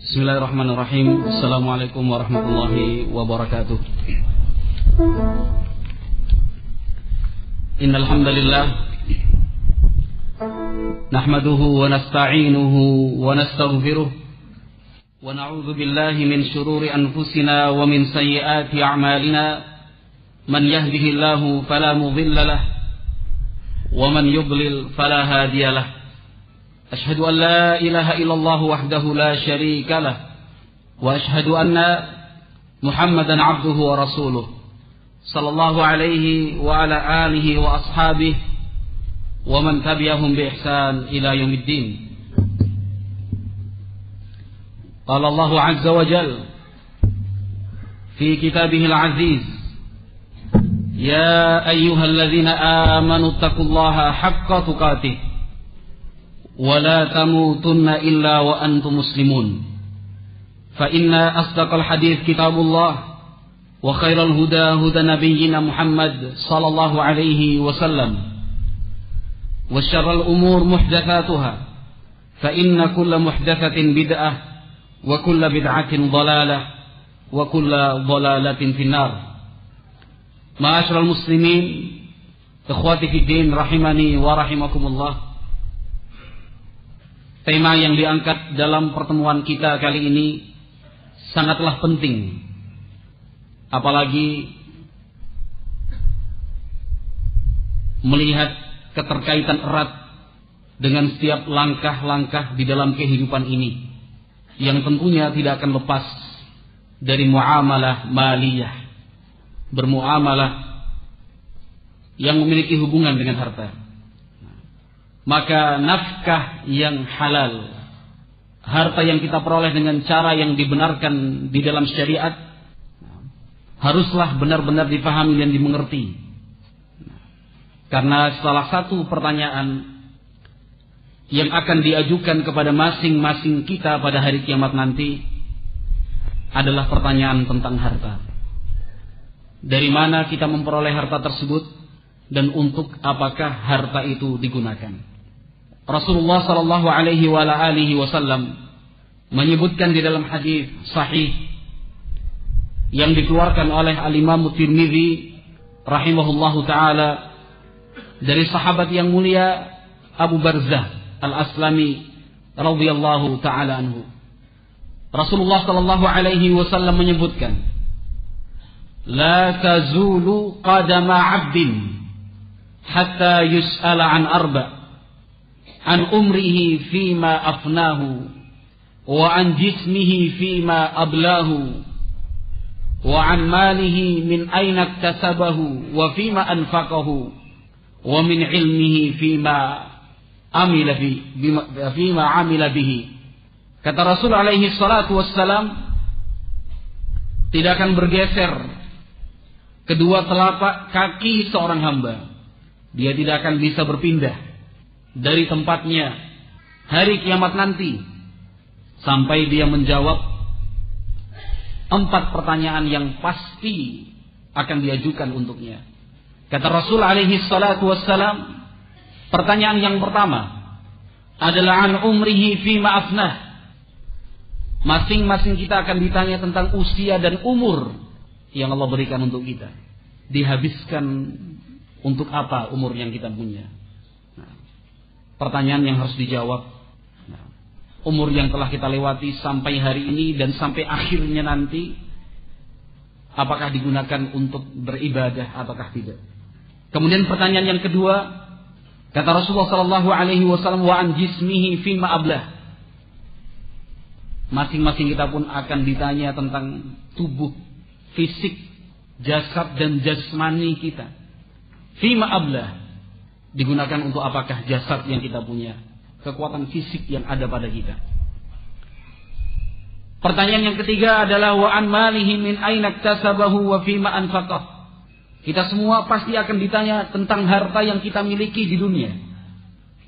Bismillahirrahmanirrahim. Assalamualaikum warahmatullahi wabarakatuh. Innal hamdalillah nahmaduhu wa nasta'inuhu wa nastaghfiruh wa na'udzu billahi min shururi anfusina wa min sayyiati a'malina. Man yahdihillahu fala mudilla lahu wa man yudlil fala hadiya lahu. أشهد أن لا إله إلا الله وحده لا شريك له وأشهد أن محمدا عبده ورسوله صلى الله عليه وعلى آله وأصحابه ومن تبعهم بإحسان إلى يوم الدين. قال الله عز وجل في كتابه العزيز: يا أيها الذين آمنوا اتقوا الله حق تقاته ولا تموتن إلا وأنتم مسلمون. فإن أصدق الحديث كتاب الله وخير الهدى هدى نبينا محمد صلى الله عليه وسلم وشر الأمور محدثاتها فإن كل محدثة بدعة وكل بدعة ضلالة وكل ضلالة في النار. معاشر المسلمين إخواتي في الدين rahimani wa rahimakumullah. Tema yang diangkat dalam pertemuan kita kali ini sangatlah penting, apalagi melihat keterkaitan erat dengan setiap langkah-langkah di dalam kehidupan ini, yang tentunya tidak akan lepas dari muamalah maliyah, bermuamalah yang memiliki hubungan dengan harta. Maka nafkah yang halal, harta yang kita peroleh dengan cara yang dibenarkan di dalam syariat, haruslah benar-benar dipahami dan dimengerti. Karena salah satu pertanyaan yang akan diajukan kepada masing-masing kita pada hari kiamat nanti adalah pertanyaan tentang harta. Dari mana kita memperoleh harta tersebut dan untuk apakah harta itu digunakan? Rasulullah sallallahu alaihi wasallam menyebutkan di dalam hadis sahih yang dikeluarkan oleh Al-Imam Tirmidzi rahimahullahu taala dari sahabat yang mulia Abu Barzah Al-Aslami radhiyallahu taala anhu. Rasulullah sallallahu alaihi wasallam menyebutkan, la tazulu qadama 'abdin hatta yus'ala an arba' an umrihi fima afnahu wa an jismihi fima ablahu wa an malihi min aina iktasabahu wa fima anfaqahu wa min ilmihi fima amila bihi. Kata Rasul alaihi salatu wassalam, tidak akan bergeser kedua telapak kaki seorang hamba. Dia tidak akan bisa berpindah dari tempatnya hari kiamat nanti sampai dia menjawab 4 pertanyaan yang pasti akan diajukan untuknya. Kata Rasul alaihi salatu wassalam, pertanyaan yang pertama adalah an umrihi fima afnah. Masing-masing kita akan ditanya tentang usia dan umur yang Allah berikan untuk kita. Dihabiskan untuk apa umur yang kita punya? Pertanyaan yang harus dijawab. Umur yang telah kita lewati sampai hari ini dan sampai akhirnya nanti, apakah digunakan untuk beribadah ataukah tidak? Kemudian pertanyaan yang kedua, kata Rasulullah sallallahu alaihi wasallam, wa an jismihi fima ablah. Masing-masing kita pun akan ditanya tentang tubuh, fisik, jasad dan jasmani kita. Fima ablah, digunakan untuk apakah jasad yang kita punya, kekuatan fisik yang ada pada kita. Pertanyaan yang ketiga adalah wa an malihi min aina iktasabahu wa fima anfaqah. Kita semua pasti akan ditanya tentang harta yang kita miliki di dunia.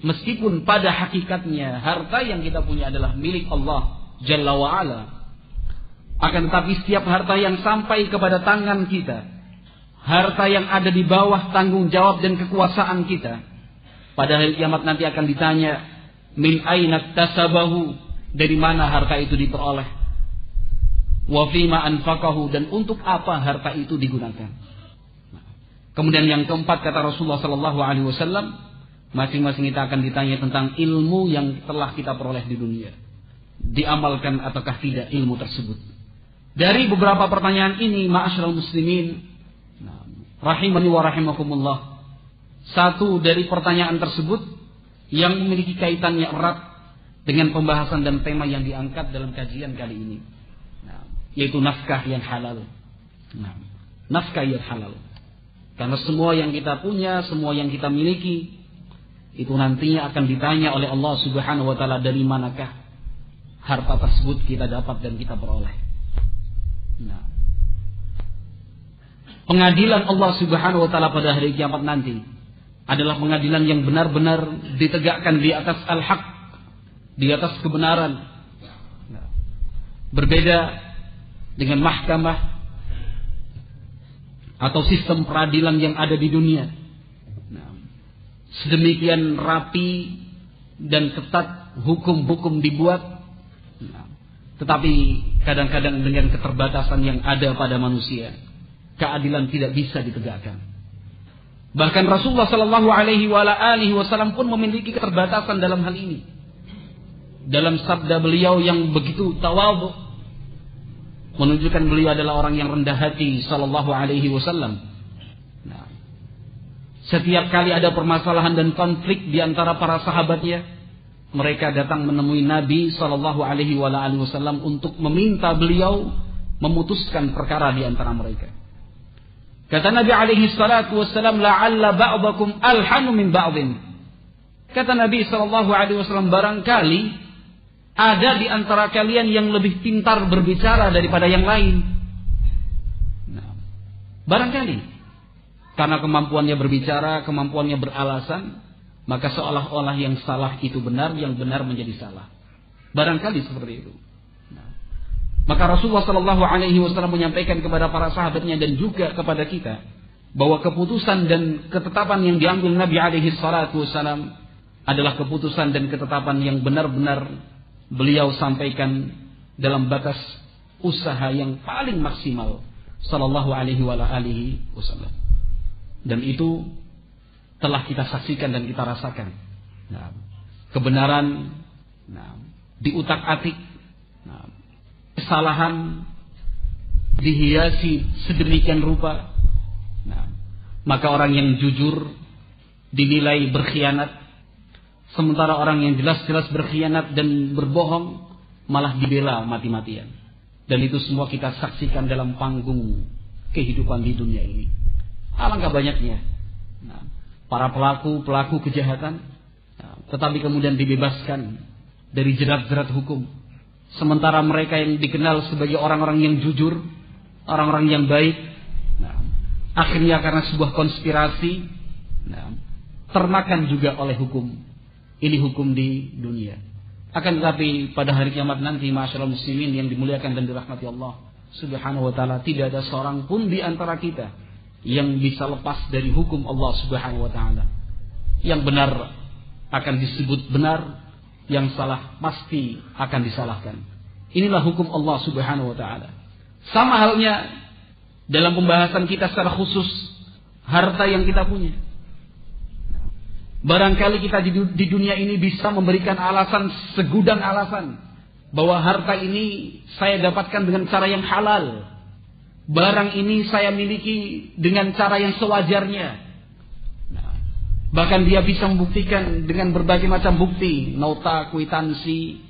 Meskipun pada hakikatnya harta yang kita punya adalah milik Allah Jalla wa Ala, akan tetapi setiap harta yang sampai kepada tangan kita, harta yang ada di bawah tanggung jawab dan kekuasaan kita, pada hari kiamat nanti akan ditanya min aina iktasabahu, dari mana harta itu diperoleh, wa fima anfaqahu, dan untuk apa harta itu digunakan. Kemudian yang keempat, kata Rasulullah sallallahu alaihi wasallam, masing-masing kita akan ditanya tentang ilmu yang telah kita peroleh di dunia. Diamalkan ataukah tidak ilmu tersebut? Dari beberapa pertanyaan ini, ma'asyiral muslimin, rahimani wa rahimakumullah, satu dari pertanyaan tersebut yang memiliki kaitannya erat dengan pembahasan dan tema yang diangkat dalam kajian kali ini, yaitu nafkah yang halal. Nafkah yang halal. Karena semua yang kita punya, semua yang kita miliki, itu nantinya akan ditanya oleh Allah Subhanahu wa taala, dari manakah harta tersebut kita dapat dan kita peroleh. Pengadilan Allah Subhanahu wa taala pada hari kiamat nanti adalah pengadilan yang benar-benar ditegakkan di atas al-haq, di atas kebenaran. Berbeda dengan mahkamah atau sistem peradilan yang ada di dunia. Sedemikian rapi dan ketat hukum-hukum dibuat, tetapi kadang-kadang dengan keterbatasan yang ada pada manusia, keadilan tidak bisa ditegakkan. Bahkan Rasulullah sallallahu alaihi wasallam pun memiliki keterbatasan dalam hal ini. Dalam sabda beliau yang begitu tawadhu, menunjukkan beliau adalah orang yang rendah hati sallallahu alaihi wasallam. Setiap kali ada permasalahan dan konflik di antara para sahabatnya, mereka datang menemui Nabi sallallahu alaihi wasallam untuk meminta beliau memutuskan perkara di antara mereka. Kata Nabi alaihi salatu wassalam, la'alla ba'dakum alhanu min ba'din. Kata Nabi sallallahu alaihi wasallam, barangkali ada di antara kalian yang lebih pintar berbicara daripada yang lain. Barangkali karena kemampuannya berbicara, kemampuannya beralasan, maka seolah-olah yang salah itu benar, yang benar menjadi salah. Barangkali seperti itu. Maka Rasulullah sallallahu alaihi wasallam menyampaikan kepada para sahabatnya dan juga kepada kita bahwa keputusan dan ketetapan yang diambil Nabi alaihi salatu wasallam adalah keputusan dan ketetapan yang benar-benar beliau sampaikan dalam batas usaha yang paling maksimal sallallahu alaihi wasallam. Dan itu telah kita saksikan dan kita rasakan. Kebenaran diutak-atik, kesalahan dihiasi sedemikian rupa. Maka orang yang jujur dinilai berkhianat, sementara orang yang jelas-jelas berkhianat dan berbohong malah dibela mati-matian. Dan itu semua kita saksikan dalam panggung kehidupan di dunia ini. Alangkah banyaknya para pelaku kejahatan, tetapi kemudian dibebaskan dari jerat-jerat hukum. Sementara mereka yang dikenal sebagai orang-orang yang jujur, orang-orang yang baik, akhirnya karena sebuah konspirasi termakan juga oleh hukum. Ini hukum di dunia. Akan tetapi pada hari kiamat nanti, ma'asyiral muslimin yang dimuliakan dan dirahmati Allah Subhanahu wa taala, tidak ada seorang pun di antara kita yang bisa lepas dari hukum Allah Subhanahu wa taala. Yang benar akan disebut benar, yang salah pasti akan disalahkan. Inilah hukum Allah Subhanahu wa taala. Sama halnya dalam pembahasan kita secara khusus harta yang kita punya. Barangkali kita di dunia ini bisa memberikan alasan, segudang alasan, bahwa harta ini saya dapatkan dengan cara yang halal, barang ini saya miliki dengan cara yang sewajarnya. Bahkan dia bisa membuktikan dengan berbagai macam bukti, nota, kwitansi,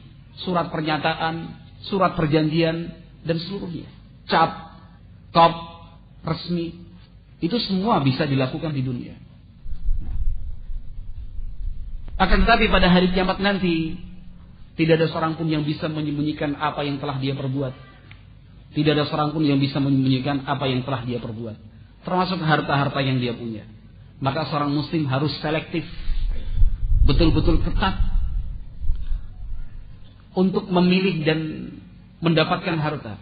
surat pernyataan, surat perjanjian, dan seluruhnya. Cap, kop, resmi, itu semua bisa dilakukan di dunia. Akan tetapi pada hari kiamat nanti, tidak ada seorang pun yang bisa menyembunyikan apa yang telah dia perbuat. Tidak ada seorang pun yang bisa menyembunyikan apa yang telah dia perbuat, termasuk harta-harta yang dia punya. Maka seorang muslim harus selektif, betul-betul ketat untuk memilih dan mendapatkan harta.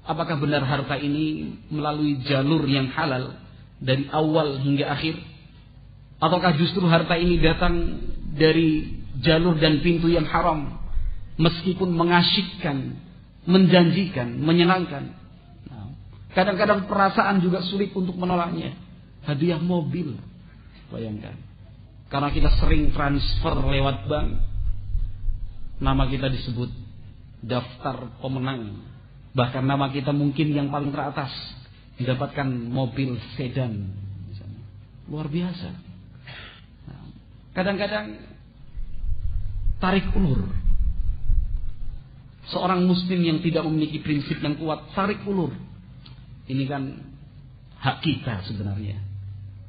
Apakah benar harta ini melalui jalur yang halal dari awal hingga akhir, ataukah justru harta ini datang dari jalur dan pintu yang haram, meskipun mengasyikkan, menjanjikan, menyenangkan. Nah, kadang-kadang perasaan juga sulit untuk menolaknya. Hadiah mobil, bayangkan. Karena kita sering transfer lewat bank, nama kita disebut daftar pemenang. Bahkan nama kita mungkin yang paling teratas, mendapatkan mobil sedan. Luar biasa. Nah, kadang-kadang tarik ulur. Seorang muslim yang tidak memiliki prinsip yang kuat, tarik ulur. Ini kan hak kita sebenarnya.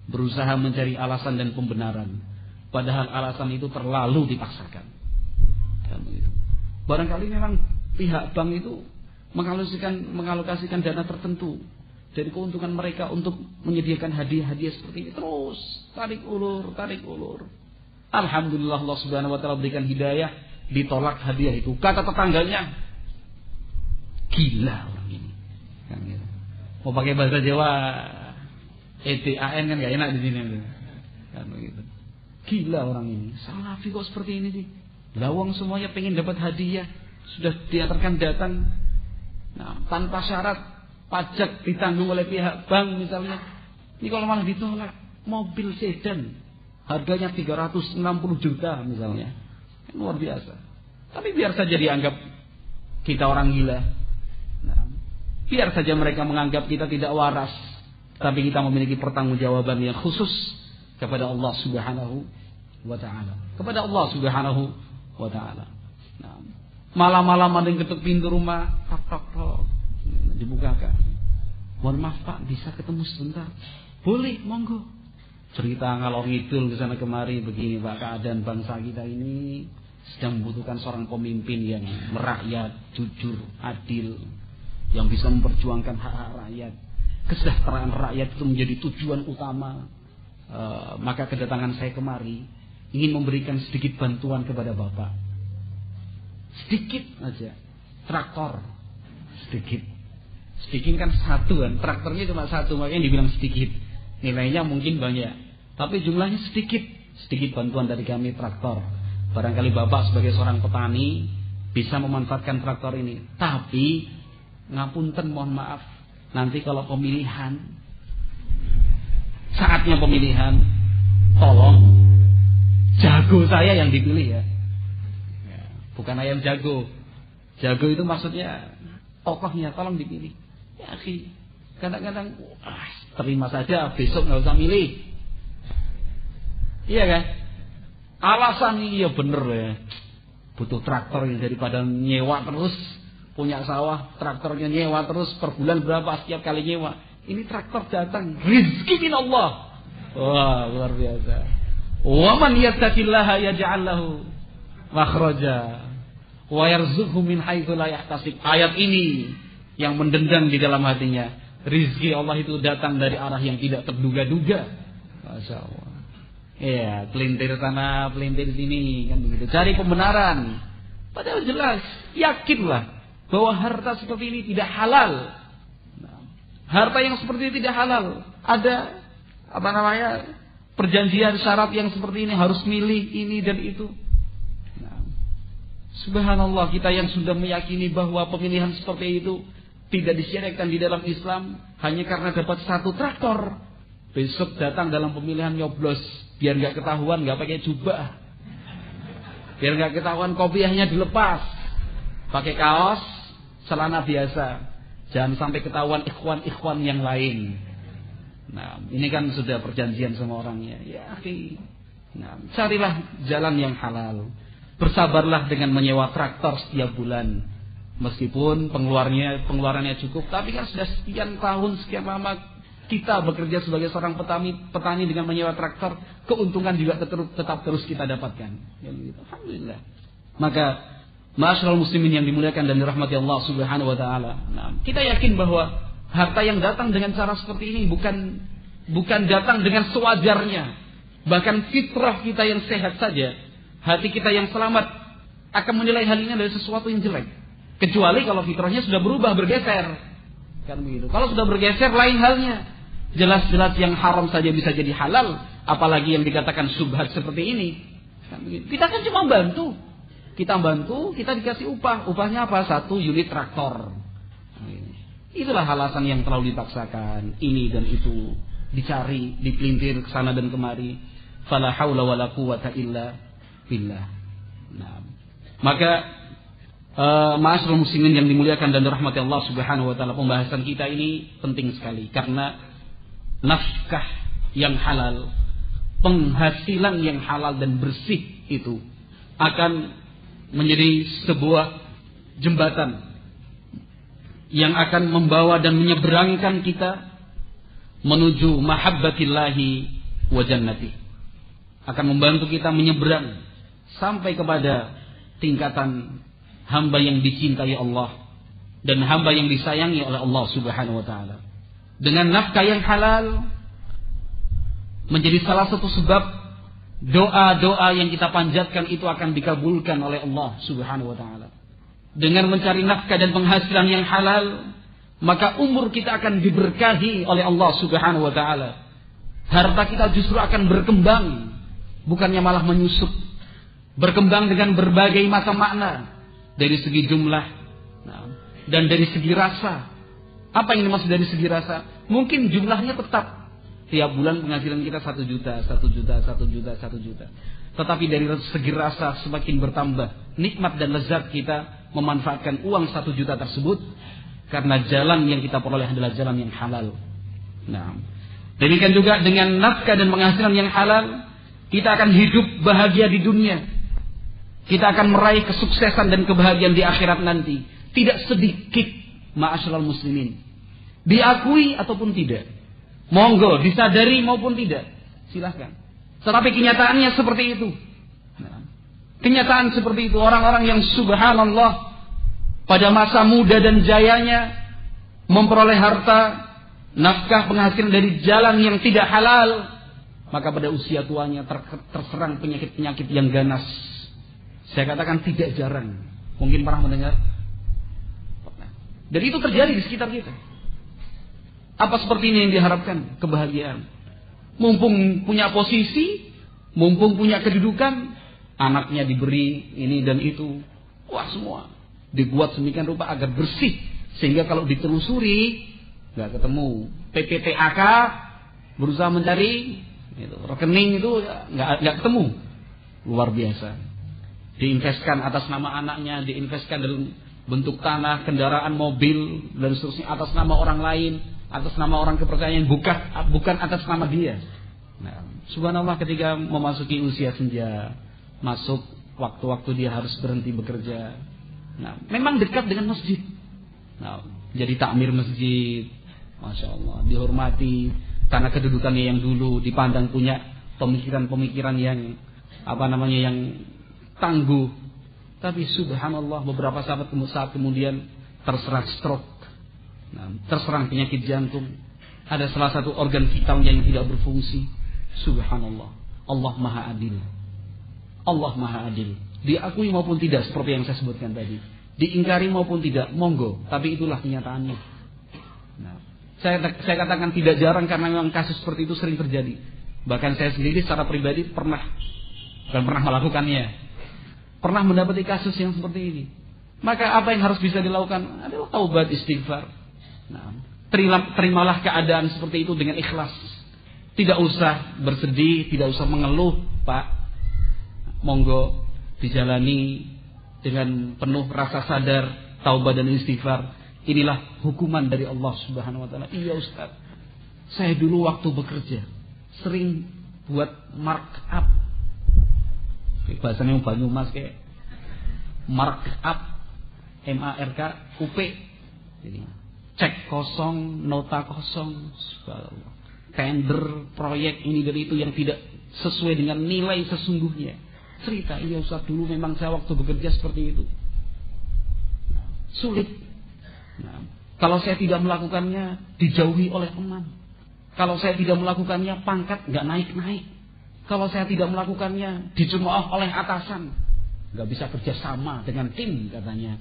Berusaha mencari alasan dan pembenaran. Padahal alasan itu terlalu dipaksakan. Barangkali memang pihak bank itu mengalokasikan dana tertentu dari keuntungan mereka untuk menyediakan hadiah-hadiah seperti ini. Terus tarik ulur. Alhamdulillah Allah Subhanahu wa taala berikan hidayah, ditolak hadiah itu. Kata tetangganya, gila orang ini. Kan gitu. Mau pakai bahasa Jawa EDAN kan gak enak di sini. Kan begitu. Gila orang ini. Salafi kok seperti ini sih? Lawang semuanya pengen dapat hadiah, sudah diantarkan datang. Nah, tanpa syarat, pajak ditanggung oleh pihak bank misalnya. Ini kalau malah ditolak, mobil sedan harganya 360 juta misalnya. Luar biasa. Tapi biar saja dianggap kita orang gila. Nah, biar saja mereka menganggap kita tidak waras. Tapi kita memiliki pertanggungjawaban yang khusus kepada Allah Subhanahu wa taala. Kepada Allah Subhanahu wa taala. Nah, malam-malam ada yang ketuk pintu rumah, tok. Dibukakan. Mohon maaf Pak, bisa ketemu sebentar? Boleh, monggo. Cerita ngalor ngidul ke sana kemari, begini Pak, keadaan bangsa kita ini sedang membutuhkan seorang pemimpin yang merakyat, jujur, adil, yang bisa memperjuangkan hak-hak rakyat. Kesejahteraan rakyat itu menjadi tujuan utama. Maka kedatangan saya kemari ingin memberikan sedikit bantuan kepada Bapak. Sedikit aja. Traktor. Sedikit kan satu kan. Traktornya cuma satu, makanya dibilang sedikit. Nilainya mungkin banyak, tapi jumlahnya sedikit. Sedikit bantuan dari kami, traktor. Barangkali Bapak sebagai seorang petani bisa memanfaatkan traktor ini. Tapi ngapunten, mohon maaf, nanti kalau pemilihan, saatnya pemilihan, tolong jago saya yang dipilih ya. Bukan ayam jago. Jago itu maksudnya tokohnya, tolong dipilih. Ya akhi, kadang-kadang terima saja, besok nggak usah milih. Iya kan? Alasan iya bener ya. Butuh traktor yang daripada nyewa terus, punya sawah, traktornya nyewa terus, per bulan berapa setiap kali nyewa. Ini traktor datang, rizki min Allah. Wah, luar biasa. Wa man yattaqillaha yaj'al lahu makhraja wa yarzuqhu min haitsu la yahtasib. Ayat ini yang mendendang di dalam hatinya. Rizki Allah itu datang dari arah yang tidak terduga-duga. Masya Allah. Ya, pelintir sana, pelintir sini, kan begitu. Cari pembenaran. Padahal jelas, yakinlah bahwa harta seperti ini tidak halal. Nah, harta yang seperti ini tidak halal. Ada perjanjian syarat yang seperti ini, harus milih ini dan itu. Nah, subhanallah, kita yang sudah meyakini bahwa pemilihan seperti itu tidak disyariatkan di dalam Islam hanya karena dapat satu traktor. Besok datang dalam pemilihan nyoblos, biar nggak ketahuan, nggak pakai jubah, biar nggak ketahuan kopiahnya dilepas, pakai kaos, celana biasa, jangan sampai ketahuan ikhwan yang lain. Nah, ini kan sudah perjanjian sama orangnya. Ya, akhi. Nah, carilah jalan yang halal. Bersabarlah dengan menyewa traktor setiap bulan. Meskipun pengeluarannya cukup, tapi kan sudah sekian tahun, sekian lama kita bekerja sebagai seorang petani dengan menyewa traktor, keuntungan juga tetap terus kita dapatkan. Alhamdulillah. Maka ma'asyiral muslimin yang dimuliakan dan dirahmati Allah Subhanahu wa taala. Nah, kita yakin bahwa harta yang datang dengan cara seperti ini bukan datang dengan sewajarnya. Bahkan fitrah kita yang sehat saja, hati kita yang selamat akan menilai hal ini adalah sesuatu yang jelek. Kecuali kalau fitrahnya sudah berubah, bergeser. Kan begitu. Kalau sudah bergeser lain halnya. Jelas-jelas yang haram saja bisa jadi halal, apalagi yang dikatakan syubhat seperti ini. Kan begitu. Kita kan cuma bantu. Kita bantu, kita dikasih upah. Upahnya apa? 1 unit traktor. Itulah alasan yang terlalu dipaksakan. Ini dan itu dicari, dipelintir ke sana dan kemari. Fala haula wala quwata illa billah. Nah, maka ma'asyiral muslimin yang dimuliakan dan dirahmati Allah Subhanahu wa taala, pembahasan kita ini penting sekali karena nafkah yang halal, penghasilan yang halal dan bersih itu akan menjadi sebuah jembatan yang akan membawa dan menyeberangkan kita menuju mahabbatillahi wa jannati. Akan membantu kita menyeberang sampai kepada tingkatan hamba yang dicintai Allah dan hamba yang disayangi oleh Allah Subhanahu wa taala. Dengan nafkah yang halal menjadi salah satu sebab doa-doa yang kita panjatkan itu akan dikabulkan oleh Allah Subhanahu wa taala. Dengan mencari nafkah dan penghasilan yang halal, maka umur kita akan diberkahi oleh Allah Subhanahu wa taala. Harta kita justru akan berkembang, bukannya malah menyusut. Berkembang dengan berbagai macam makna, dari segi jumlah dan dari segi rasa. Apa yang dimaksud dari segi rasa? Mungkin jumlahnya tetap tiap bulan penghasilan kita 1 juta, 1 juta, 1 juta, 1 juta. Tetapi dari segi rasa semakin bertambah. Nikmat dan lezat kita memanfaatkan uang 1 juta tersebut karena jalan yang kita peroleh adalah jalan yang halal. Nah, demikian juga dengan nafkah dan penghasilan yang halal, kita akan hidup bahagia di dunia. Kita akan meraih kesuksesan dan kebahagiaan di akhirat nanti. Tidak sedikit, ma'asyiral muslimin. Diakui ataupun tidak. Monggo, disadari maupun tidak. Silahkan. Tetapi kenyataannya seperti itu. Nah, kenyataan seperti itu. Orang-orang yang subhanallah pada masa muda dan jayanya memperoleh harta, nafkah, penghasilan dari jalan yang tidak halal, maka pada usia tuanya terserang penyakit-penyakit yang ganas. Saya katakan tidak jarang. Mungkin pernah mendengar. Dan itu terjadi di sekitar kita. Apa seperti ini yang diharapkan? Kebahagiaan. Mumpung punya posisi, mumpung punya kedudukan, anaknya diberi ini dan itu. Wah, semua dibuat sedemikian rupa agar bersih. Sehingga kalau ditelusuri, nggak ketemu. PPTAK berusaha mencari itu, rekening itu nggak ketemu. Luar biasa. Diinvestkan atas nama anaknya, diinvestkan dalam bentuk tanah, kendaraan, mobil, dan seterusnya atas nama orang lain, atas nama orang kepercayaan, bukan atas nama dia. Nah, subhanallah ketika memasuki usia senja, masuk waktu-waktu dia harus berhenti bekerja. Nah, memang dekat dengan masjid. Nah, jadi takmir masjid, masya Allah, dihormati karena kedudukannya yang dulu dipandang punya pemikiran-pemikiran yang yang tangguh. Tapi subhanallah beberapa saat kemudian terserang stroke, terserang penyakit jantung. Ada salah satu organ vitalnya yang tidak berfungsi. Subhanallah. Allah maha adil. Allah maha adil. Diakui maupun tidak seperti yang saya sebutkan tadi. Diingkari maupun tidak, monggo. Tapi itulah kenyataannya. Nah, saya katakan tidak jarang karena memang kasus seperti itu sering terjadi. Bahkan saya sendiri secara pribadi pernah melakukannya. Pernah mendapati kasus yang seperti ini. Maka apa yang harus bisa dilakukan adalah taubat, istighfar. Nah, terimalah keadaan seperti itu dengan ikhlas. Tidak usah bersedih, tidak usah mengeluh, Pak. Monggo dijalani dengan penuh rasa sadar, taubat dan istighfar. Inilah hukuman dari Allah Subhanahu wa taala. Iya Ustaz, saya dulu waktu bekerja sering buat markup. Bahasanya Banyumas kayak markup, MARK-UP. Jadi cek kosong, nota kosong, tender, proyek ini dan itu yang tidak sesuai dengan nilai sesungguhnya. Cerita, iya Ustaz dulu memang saya waktu bekerja seperti itu. Sulit. Nah, kalau saya tidak melakukannya, dijauhi oleh teman. Kalau saya tidak melakukannya, pangkat nggak naik-naik. Kalau saya tidak melakukannya, dicemooh oleh atasan. Nggak bisa kerja sama dengan tim katanya.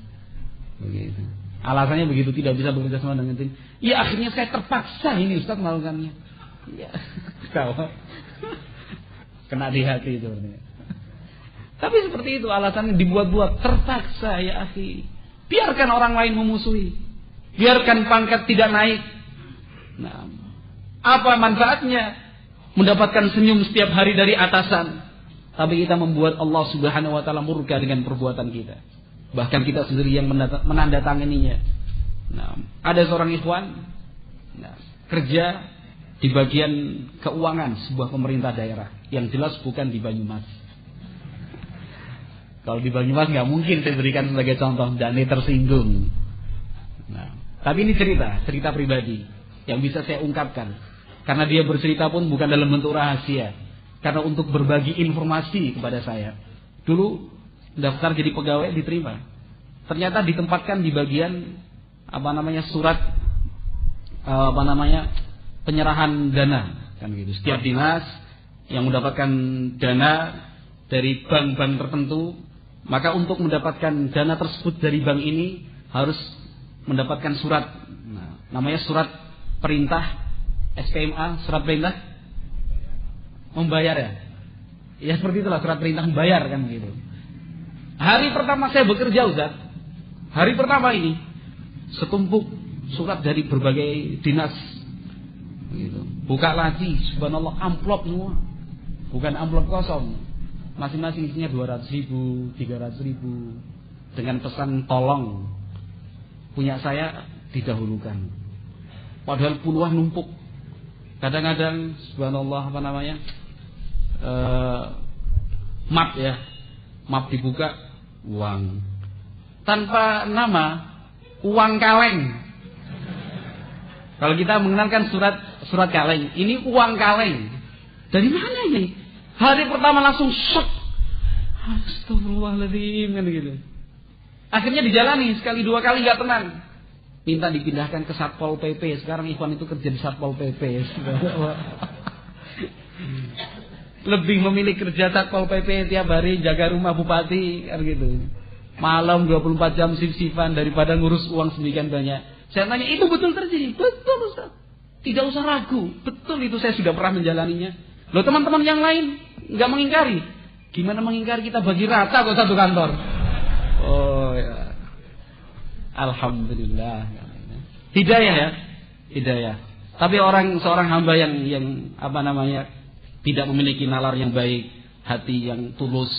Begitu. Alasannya begitu, tidak bisa bekerja sama dengan tim. Ya akhirnya saya terpaksa ini Ustaz melakukannya. Ya, kena di hati itu. Tapi seperti itu alasannya dibuat-buat, terpaksa ya akhi. Biarkan orang lain memusuhi. Biarkan pangkat tidak naik. Nah, apa manfaatnya mendapatkan senyum setiap hari dari atasan, tapi kita membuat Allah Subhanahu wa taala murka dengan perbuatan kita. Bahkan kita sendiri yang menandatanganinya. Nah, ada seorang ikhwan kerja di bagian keuangan sebuah pemerintah daerah, yang jelas bukan di Banyumas. Kalau di Banyumas nggak mungkin saya berikan sebagai contoh, dan ini tersinggung. Nah, tapi ini cerita pribadi yang bisa saya ungkapkan, karena dia bercerita pun bukan dalam bentuk rahasia, karena untuk berbagi informasi kepada saya. Dulu daftar jadi pegawai, diterima, ternyata ditempatkan di bagian surat penyerahan dana, kan gitu. Setiap dinas yang mendapatkan dana dari bank-bank tertentu, maka untuk mendapatkan dana tersebut dari bank ini harus mendapatkan surat, namanya surat perintah SPMA, surat perintah membayar ya. Ya seperti itulah, surat perintah membayar, kan begitu. Hari pertama saya bekerja, Ustaz. Hari pertama ini setumpuk surat dari berbagai dinas. Begitu. Buka lagi, subhanallah, amplop semua. Bukan amplop kosong. Masing-masing isinya 200.000, 300.000 dengan pesan tolong punya saya didahulukan. Padahal puluhan numpuk. Kadang-kadang subhanallah map ya. Map dibuka, uang. Tanpa nama, uang kaleng. Kalau kita mengenalkan surat kaleng, ini uang kaleng. Dari mana ini? Hari pertama langsung shock. Astagfirullahaladzim, kan gitu. Akhirnya dijalani sekali dua kali nggak tenang. Minta dipindahkan ke Satpol PP. Sekarang Ikhwan itu kerja di Satpol PP. Lebih memilih kerja Satpol PP tiap hari jaga rumah bupati, kan gitu. Malam 24 jam sif-sifan daripada ngurus uang sedemikian banyak. Saya tanya, itu betul terjadi? Betul, Ustaz. Tidak usah ragu. Betul, itu saya sudah pernah menjalaninya. Loh, teman-teman yang lain nggak mengingkari. Gimana mengingkari, kita bagi rata kok satu kantor. Oh ya. Alhamdulillah. Hidayah ya. Hidayah. Tapi seorang hamba yang tidak memiliki nalar yang baik, hati yang tulus,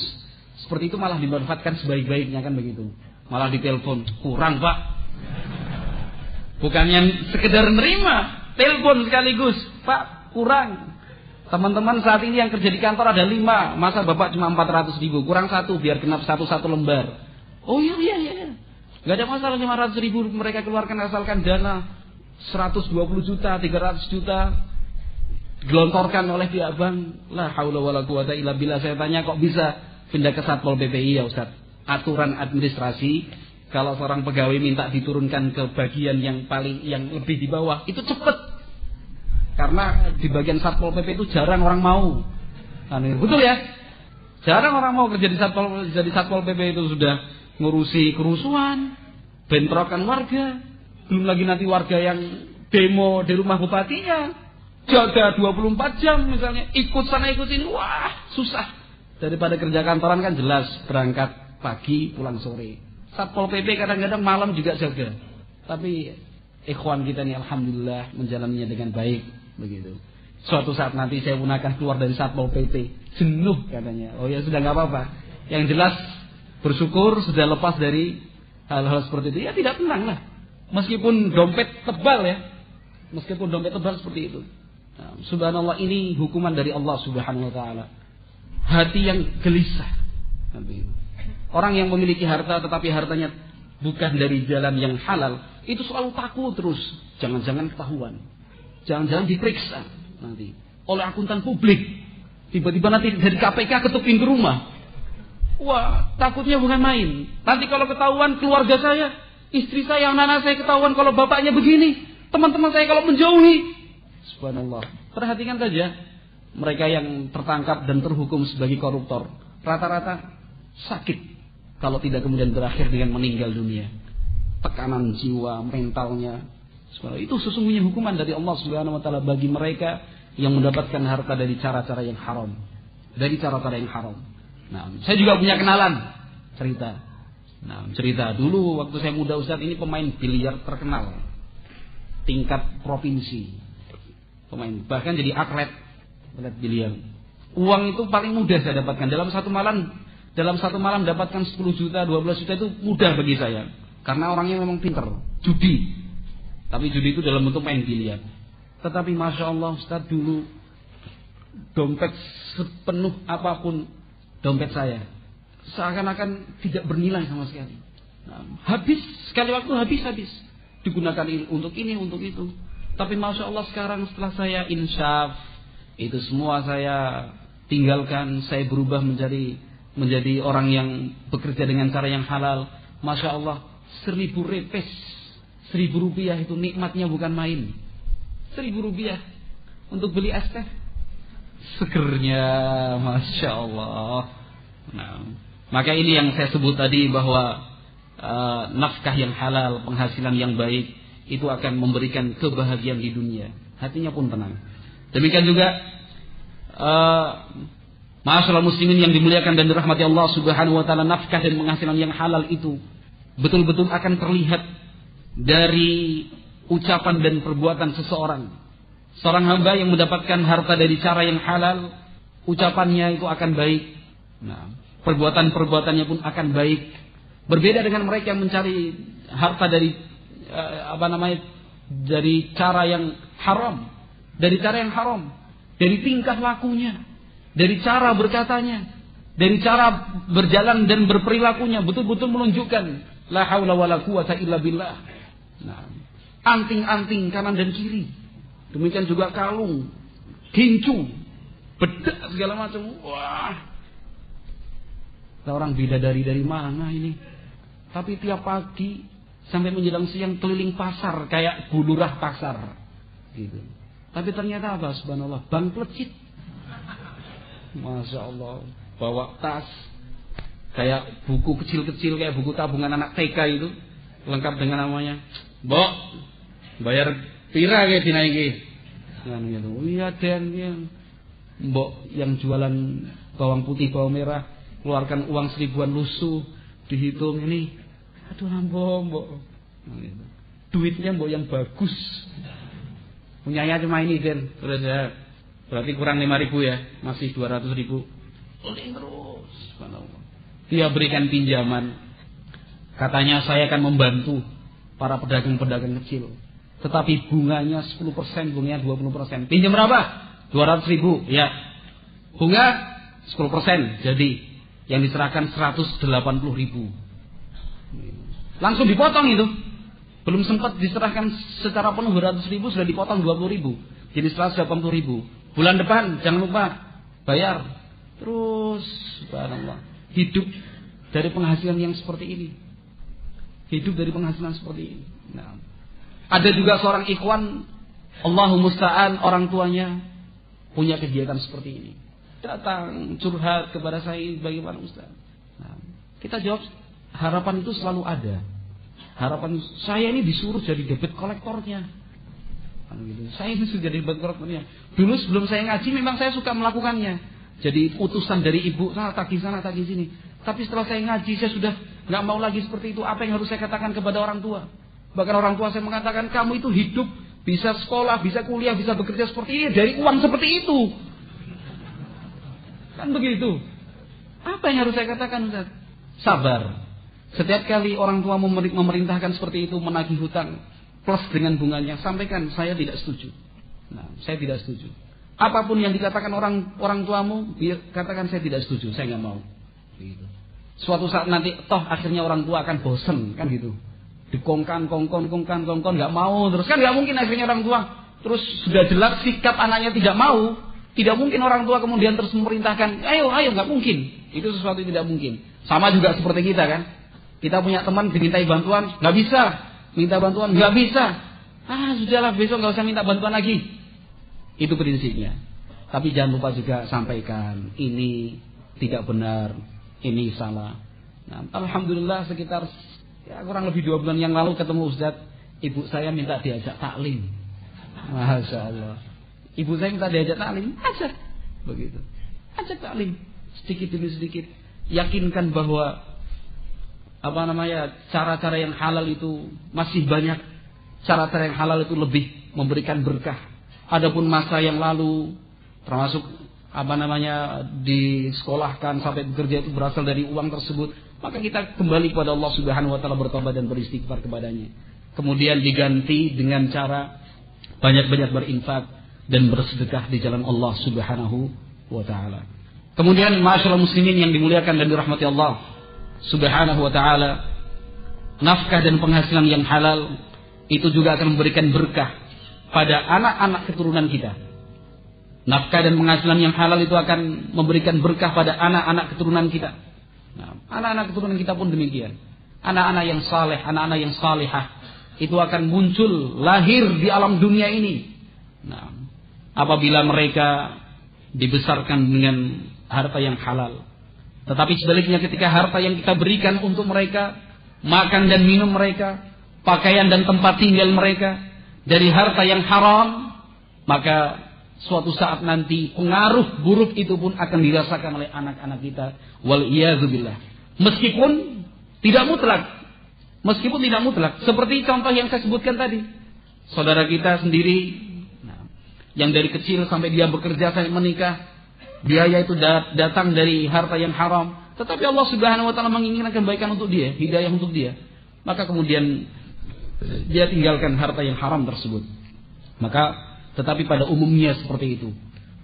seperti itu malah dimanfaatkan sebaik-baiknya, kan begitu. Malah ditelepon, kurang Pak. Bukannya sekedar nerima, telepon sekaligus, Pak, kurang. Teman-teman saat ini yang kerja di kantor ada 5, masa Bapak cuma 400.000, kurang 1 biar genap 1 lembar. Oh iya. Gak ada masalah 500.000 mereka keluarkan asalkan dana 120 juta, 300 juta gelontorkan oleh pihak bank. La haula wala quwata illa billah. Saya tanya, kok bisa pindah ke Satpol PPI ya Ustaz? Aturan administrasi, kalau seorang pegawai minta diturunkan ke bagian yang lebih di bawah, itu cepet. Karena di bagian Satpol PP itu jarang orang mau. Betul ya? Jarang orang mau kerja di Satpol PP, itu sudah ngurusi kerusuhan, bentrokan warga, belum lagi nanti warga yang demo di rumah bupatinya, jaga 24 jam misalnya, ikut sana ikut sini, wah susah. Daripada kerja kantoran kan jelas berangkat pagi pulang sore. Satpol PP kadang-kadang malam juga jaga. Tapi ikhwan kita ini alhamdulillah menjalaninya dengan baik, begitu. Suatu saat nanti saya pun akan keluar dari Satpol PP, jenuh katanya. Oh ya sudah, nggak apa-apa. Yang jelas bersyukur sudah lepas dari hal-hal seperti itu. Ya tidak tenang lah. Meskipun dompet tebal ya. Meskipun dompet tebal seperti itu. Nah, subhanallah, ini hukuman dari Allah Subhanahu wa taala. Hati yang gelisah. Orang yang memiliki harta tetapi hartanya bukan dari jalan yang halal, itu selalu takut terus. Jangan-jangan ketahuan. Jangan-jangan diperiksa nanti oleh akuntan publik. Tiba-tiba nanti dari KPK ketuk pintu rumah. Wah, takutnya bukan main. Nanti kalau ketahuan keluarga saya, istri saya, anak-anak saya ketahuan kalau bapaknya begini, teman-teman saya kalau menjauhi. Subhanallah. Perhatikan saja, mereka yang tertangkap dan terhukum sebagai koruptor, rata-rata sakit kalau tidak kemudian berakhir dengan meninggal dunia. Tekanan jiwa, mentalnya. Itu sesungguhnya hukuman dari Allah Subhanahu wa taala bagi mereka yang mendapatkan harta dari cara-cara yang haram. Dari cara-cara yang haram. Nah, saya juga punya kenalan cerita. Nah, cerita dulu waktu saya muda Ustaz, ini pemain biliar terkenal tingkat provinsi. Pemain bahkan jadi atlet biliar. Uang itu paling mudah saya dapatkan dalam satu malam dapatkan 10 juta, 12 juta itu mudah bagi saya. Karena orangnya memang pinter, judi. Tapi judi itu dalam bentuk main biliar. Tetapi Masya Allah Ustaz, dulu dompet sepenuh apapun dompet saya seakan-akan tidak bernilai sama sekali. Nah, habis, sekali waktu habis. Digunakan untuk ini, untuk itu. Tapi Masya Allah sekarang setelah saya insyaf, itu semua saya tinggalkan. Saya berubah menjadi orang yang bekerja dengan cara yang halal. Masya Allah, 1.000 repes, 1.000 rupiah itu nikmatnya bukan main. 1.000 rupiah untuk beli es teh, segernya Masya Allah. Nah, maka ini yang saya sebut tadi bahwa nafkah yang halal, penghasilan yang baik itu akan memberikan kebahagiaan di dunia, hatinya pun tenang. Demikian juga ma'asyiral muslimin yang dimuliakan dan dirahmati Allah Subhanahu wa taala, nafkah dan penghasilan yang halal itu betul-betul akan terlihat dari ucapan dan perbuatan seseorang. Seorang hamba yang mendapatkan harta dari cara yang halal, ucapannya itu akan baik. Nah, perbuatan-perbuatannya pun akan baik. Berbeda dengan mereka yang mencari harta dari dari cara yang haram, dari tingkah lakunya, dari cara berkatanya, dari cara berjalan dan berperilakunya betul-betul menunjukkan la haula wala quwata illa billah. Nah, anting-anting kanan dan kiri. Demikian juga kalung, gincu, bedak segala macam. Wah, orang bidadari dari mana ini? Tapi tiap pagi sampai menjelang siang keliling pasar kayak bulurah pasar, gitu. Tapi ternyata apa? Subhanallah, bang plecit. Masya Allah, bawa tas kayak buku kecil-kecil, kayak buku tabungan anak TK itu, lengkap dengan namanya. Mbok, bayar pira kayak dinaiki. Iya den, mbok yang jualan bawang putih, bawang merah, keluarkan uang 1000-an lusuh, dihitung ini, aduh mbok, duitnya mbok yang bagus. Punyanya cuma ini den, berarti kurang 5.000 ya, masih 200.000. Uling terus, subhanallah. Dia berikan pinjaman, katanya saya akan membantu para pedagang-pedagang kecil. Tetapi bunganya 10%, bunganya 20%. Pinjam berapa? 200.000. Ya. Bunga 10%. Jadi yang diserahkan 180.000. Langsung dipotong itu. Belum sempat diserahkan secara penuh 200.000 sudah dipotong 20.000. Jadi 180.000. Bulan depan jangan lupa bayar. Terus subhanallah. Hidup dari penghasilan yang seperti ini. Nah, ada juga seorang ikhwan, Allahu musta'an, orang tuanya punya kegiatan seperti ini. Datang curhat kepada saya, bagaimana Ustaz? Nah, kita jawab, harapan itu selalu ada. Harapan saya ini disuruh jadi debit kolektornya. Saya ini sudah jadi debit kolektornya. Dulu sebelum saya ngaji memang saya suka melakukannya. Jadi utusan dari ibu, sana tagih sini. Tapi setelah saya ngaji, saya sudah nggak mau lagi seperti itu. Apa yang harus saya katakan kepada orang tua? Bahkan orang tua saya mengatakan, kamu itu hidup, bisa sekolah, bisa kuliah, bisa bekerja seperti ini dari uang seperti itu. Kan begitu. Apa yang harus saya katakan, Ustaz? Sabar. Setiap kali orang tua memerintahkan seperti itu, menagih hutang plus dengan bunganya, sampaikan saya tidak setuju. Nah, saya tidak setuju. Apapun yang dikatakan orang tuamu, katakan saya tidak setuju, saya nggak mau. Gitu. Suatu saat nanti toh akhirnya orang tua akan bosen, kan gitu. Dikongkan, nggak mau terus, kan nggak mungkin akhirnya orang tua terus sudah jelas sikap anaknya tidak mau, tidak mungkin orang tua kemudian terus memerintahkan, ayo, nggak mungkin. Itu sesuatu yang tidak mungkin. Sama juga seperti kita kan, kita punya teman dimintai bantuan, nggak bisa, minta bantuan nggak bisa, sudahlah besok nggak usah minta bantuan lagi. Itu prinsipnya. Tapi jangan lupa juga sampaikan ini tidak benar, ini salah. Nah, alhamdulillah sekitar kurang lebih 2 bulan yang lalu ketemu Ustaz, ibu saya minta diajak taklim. Masya Allah. Ibu saya minta diajak taklim, ajak begitu, ajak taklim sedikit demi sedikit. yakinkan bahwa cara-cara yang halal itu masih banyak. Cara-cara yang halal itu lebih memberikan berkah. Adapun masa yang lalu, termasuk disekolahkan sampai bekerja itu berasal dari uang tersebut, maka kita kembali kepada Allah Subhanahu wa taala, bertobat dan beristighfar kepadanya. Kemudian diganti dengan cara banyak-banyak berinfak dan bersedekah di jalan Allah Subhanahu wa taala. Kemudian ma'asyiral muslimin yang dimuliakan dan dirahmati Allah Subhanahu wa taala, nafkah dan penghasilan yang halal itu juga akan memberikan berkah pada anak-anak keturunan kita. Nafkah dan penghasilan yang halal itu akan memberikan berkah pada anak-anak keturunan kita. Nah, anak-anak keturunan kita pun demikian. Anak-anak yang saleh, anak-anak yang salihah itu akan muncul, lahir di alam dunia ini. Nah, apabila mereka dibesarkan dengan harta yang halal. Tetapi sebaliknya ketika harta yang kita berikan untuk mereka, makan dan minum mereka, pakaian dan tempat tinggal mereka dari harta yang haram, maka suatu saat nanti pengaruh buruk itu pun akan dirasakan oleh anak-anak kita. Wal iyadzubillah. Meskipun tidak mutlak. Seperti contoh yang saya sebutkan tadi. Saudara kita sendiri, yang dari kecil sampai dia bekerja sampai menikah, biaya itu datang dari harta yang haram. Tetapi Allah Subhanahu wa taala menginginkan kebaikan untuk dia, hidayah untuk dia. Maka kemudian dia tinggalkan harta yang haram tersebut. Tetapi pada umumnya seperti itu.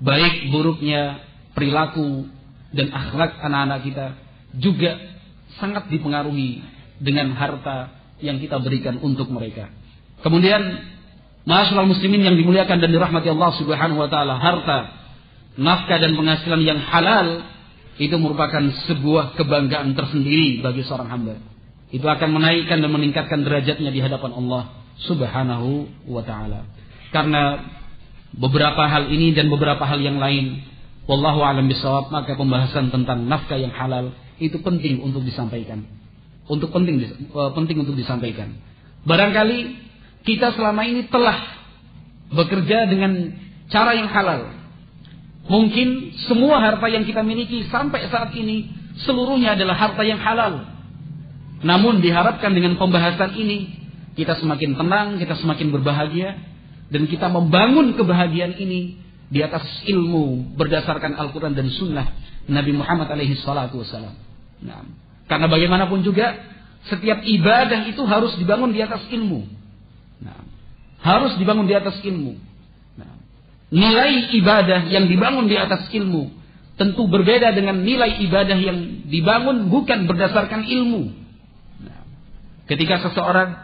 Baik buruknya perilaku dan akhlak anak-anak kita juga sangat dipengaruhi dengan harta yang kita berikan untuk mereka. Kemudian, ma'asyiral muslimin yang dimuliakan dan dirahmati Allah Subhanahu wa taala, harta, nafkah dan penghasilan yang halal itu merupakan sebuah kebanggaan tersendiri bagi seorang hamba. Itu akan menaikkan dan meningkatkan derajatnya di hadapan Allah Subhanahu wa taala. Karena beberapa hal ini dan beberapa hal yang lain, wallahu a'lam bishawab, maka pembahasan tentang nafkah yang halal itu penting untuk disampaikan. Penting untuk disampaikan. Barangkali kita selama ini telah bekerja dengan cara yang halal. Mungkin semua harta yang kita miliki sampai saat ini seluruhnya adalah harta yang halal. Namun diharapkan dengan pembahasan ini kita semakin tenang, kita semakin berbahagia, dan kita membangun kebahagiaan ini di atas ilmu berdasarkan Al-Quran dan Sunnah Nabi Muhammad alaihi salatu wasallam. Nah, karena bagaimanapun juga setiap ibadah itu harus dibangun di atas ilmu. Nah, harus dibangun di atas ilmu. Nah, nilai ibadah yang dibangun di atas ilmu tentu berbeda dengan nilai ibadah yang dibangun bukan berdasarkan ilmu. Nah, ketika seseorang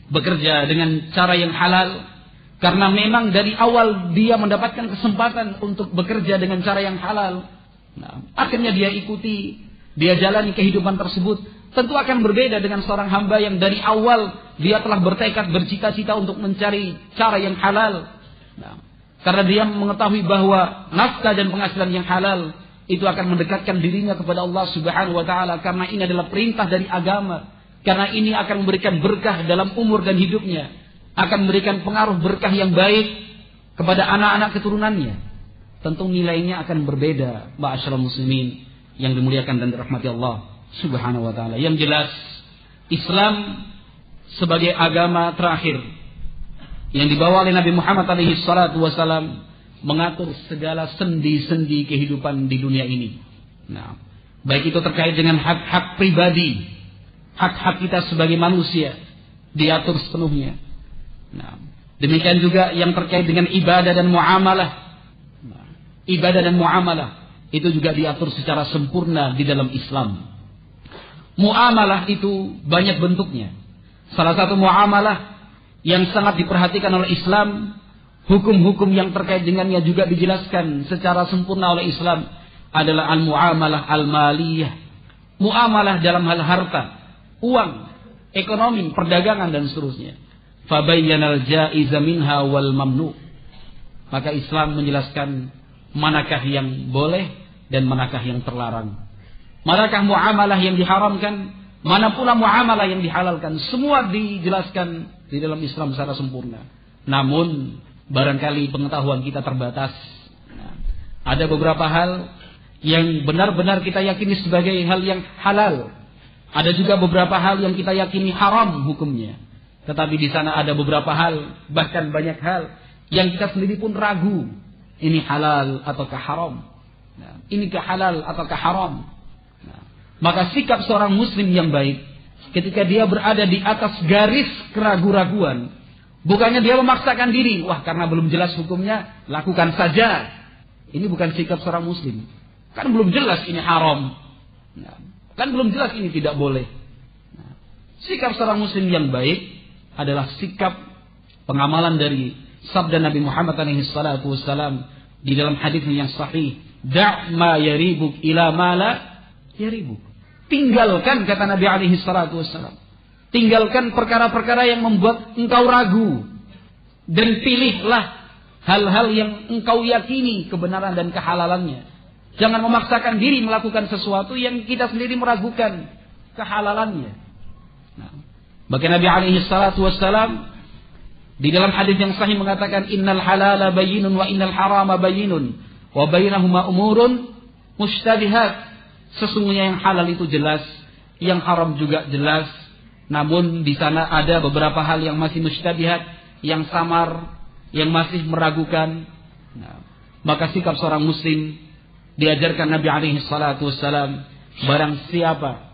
bekerja dengan cara yang halal, karena memang dari awal dia mendapatkan kesempatan untuk bekerja dengan cara yang halal, nah, akhirnya dia ikuti, dia jalani kehidupan tersebut, tentu akan berbeda dengan seorang hamba yang dari awal dia telah bertekad, bercita-cita untuk mencari cara yang halal. Nah, karena dia mengetahui bahwa nafkah dan penghasilan yang halal itu akan mendekatkan dirinya kepada Allah Subhanahu wa taala, karena ini adalah perintah dari agama, karena ini akan memberikan berkah dalam umur dan hidupnya, akan memberikan pengaruh berkah yang baik kepada anak-anak keturunannya. Tentu nilainya akan berbeda, ma'asyiral muslimin yang dimuliakan dan dirahmati Allah Subhanahu wa taala. Yang jelas, Islam sebagai agama terakhir yang dibawa oleh Nabi Muhammad alaihi salatu wasallam mengatur segala sendi-sendi kehidupan di dunia ini. Nah, baik itu terkait dengan hak-hak pribadi, hak-hak kita sebagai manusia diatur sepenuhnya. Nah, demikian juga yang terkait dengan ibadah dan muamalah. Nah, ibadah dan muamalah itu juga diatur secara sempurna di dalam Islam. Muamalah itu banyak bentuknya. Salah satu muamalah yang sangat diperhatikan oleh Islam, hukum-hukum yang terkait dengannya juga dijelaskan secara sempurna oleh Islam, adalah al-muamalah al-maliyah. Muamalah dalam hal harta, uang, ekonomi, perdagangan dan seterusnya. Fabayyanal jaiza minha wal mamnu. Maka Islam menjelaskan manakah yang boleh dan manakah yang terlarang. Manakah muamalah yang diharamkan, mana pula muamalah yang dihalalkan. Semua dijelaskan di dalam Islam secara sempurna. Namun barangkali pengetahuan kita terbatas. Nah, ada beberapa hal yang benar-benar kita yakini sebagai hal yang halal. Ada juga beberapa hal yang kita yakini haram hukumnya. Tetapi di sana ada beberapa hal, bahkan banyak hal yang kita sendiri pun ragu. Ini halal ataukah haram? Nah, inikah halal ataukah haram? Nah, maka sikap seorang muslim yang baik ketika dia berada di atas garis keraguan-raguan, bukannya dia memaksakan diri, wah karena belum jelas hukumnya, lakukan saja. Ini bukan sikap seorang muslim. Kan belum jelas ini haram. Nah, kan belum jelas ini tidak boleh. Nah, sikap seorang muslim yang baik adalah sikap pengamalan dari sabda Nabi Muhammad SAW di dalam hadis yang sahih, da' ma yaribuk ila ma la yaribuk. Tinggalkan, kata Nabi SAW, tinggalkan perkara-perkara yang membuat engkau ragu, dan pilihlah hal-hal yang engkau yakini kebenaran dan kehalalannya. Jangan memaksakan diri melakukan sesuatu yang kita sendiri meragukan kehalalannya. Nah, bahkan Nabi SAW di dalam hadis yang sahih mengatakan, innal halala bayyinun wa innal harama bayyinun wa bainahuma umurun mushtabihat. Sesungguhnya yang halal itu jelas, yang haram juga jelas. Namun di sana ada beberapa hal yang masih mushtabihat, yang samar, yang masih meragukan. Nah, maka sikap seorang muslim diajarkan Nabi SAW, barang siapa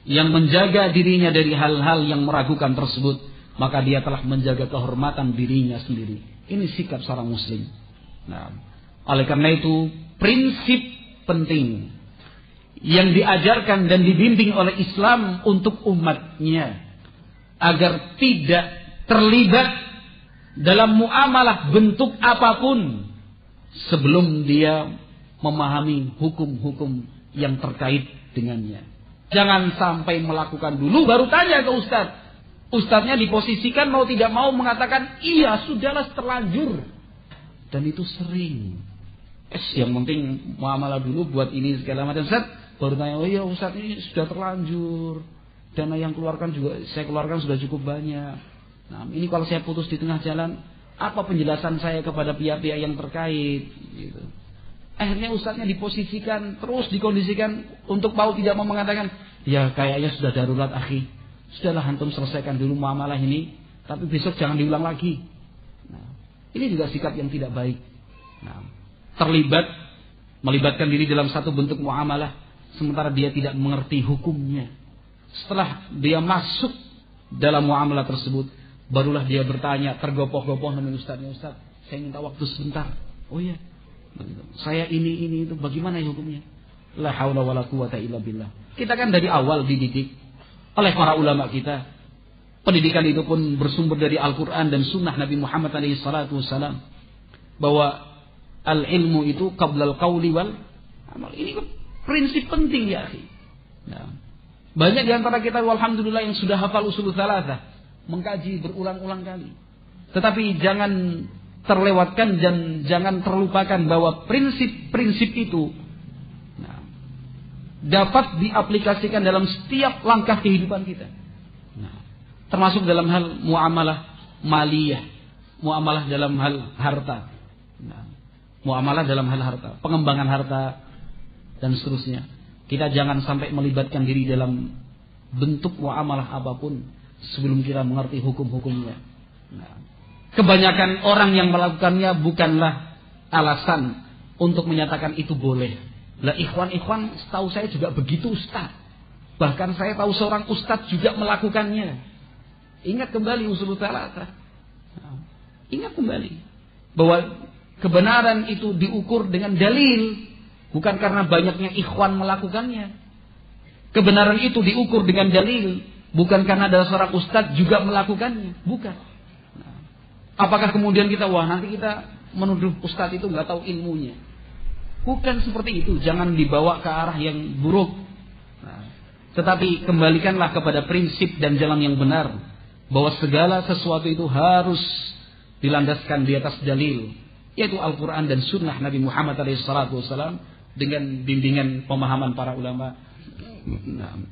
yang menjaga dirinya dari hal-hal yang meragukan tersebut, maka dia telah menjaga kehormatan dirinya sendiri. Ini sikap seorang muslim. Nah, oleh karena itu prinsip penting yang diajarkan dan dibimbing oleh Islam untuk umatnya agar tidak terlibat dalam muamalah bentuk apapun sebelum dia memahami hukum-hukum yang terkait dengannya. Jangan sampai melakukan dulu baru tanya ke ustadz. Ustadznya diposisikan mau tidak mau mengatakan, iya sudahlah terlanjur. Dan itu sering. Yang penting muamalah dulu buat ini segala macam. Ustadz baru tanya, oh iya ustadz ini sudah terlanjur. Dana yang saya keluarkan sudah cukup banyak. Nah, ini kalau saya putus di tengah jalan, apa penjelasan saya kepada pihak-pihak yang terkait? Gitu. Akhirnya ustadznya diposisikan, terus dikondisikan untuk mau tidak mau mengatakan, ya kayaknya sudah darurat akhi. Sudahlah antum selesaikan dulu muamalah ini, tapi besok jangan diulang lagi. Nah, ini juga sikap yang tidak baik. Nah, melibatkan diri dalam satu bentuk muamalah, sementara dia tidak mengerti hukumnya. Setelah dia masuk dalam muamalah tersebut, barulah dia bertanya, tergopoh-gopoh dengan ustadznya, ustadz, saya minta waktu sebentar. Oh iya, saya ini itu, bagaimana hukumnya? La haula wala quwata illa billah. Kita kan dari awal dididik oleh para ulama kita. Pendidikan itu pun bersumber dari Al-Quran dan Sunnah Nabi Muhammad SAW, bahwa al-ilmu itu qablal qawli wal amal. Ini prinsip penting ya akhi. Nah, banyak di antara kita alhamdulillah yang sudah hafal usul tsalatsah, mengkaji berulang-ulang kali. Tetapi jangan terlewatkan dan jangan terlupakan bahwa prinsip-prinsip itu dapat diaplikasikan dalam setiap langkah kehidupan kita. Nah, termasuk dalam hal muamalah maliyah, muamalah dalam hal harta. Nah, muamalah dalam hal harta, pengembangan harta dan seterusnya. Kita jangan sampai melibatkan diri dalam bentuk muamalah apapun sebelum kita mengerti hukum-hukumnya. Nah, kebanyakan orang yang melakukannya bukanlah alasan untuk menyatakan itu boleh. Lah ikhwan-ikhwan setahu saya juga begitu ustaz. Bahkan saya tahu seorang ustaz juga melakukannya. Ingat kembali usul tsalatsah. Ingat kembali bahwa kebenaran itu diukur dengan dalil, bukan karena banyaknya ikhwan melakukannya. Kebenaran itu diukur dengan dalil, bukan karena ada seorang ustaz juga melakukannya, bukan. Apakah kemudian kita nanti kita menuduh ustaz itu nggak tahu ilmunya? Bukan seperti itu, jangan dibawa ke arah yang buruk. Nah, tetapi kembalikanlah kepada prinsip dan jalan yang benar, bahwa segala sesuatu itu harus dilandaskan di atas dalil, yaitu Al-Quran dan Sunnah Nabi Muhammad SAW dengan bimbingan pemahaman para ulama. Nah,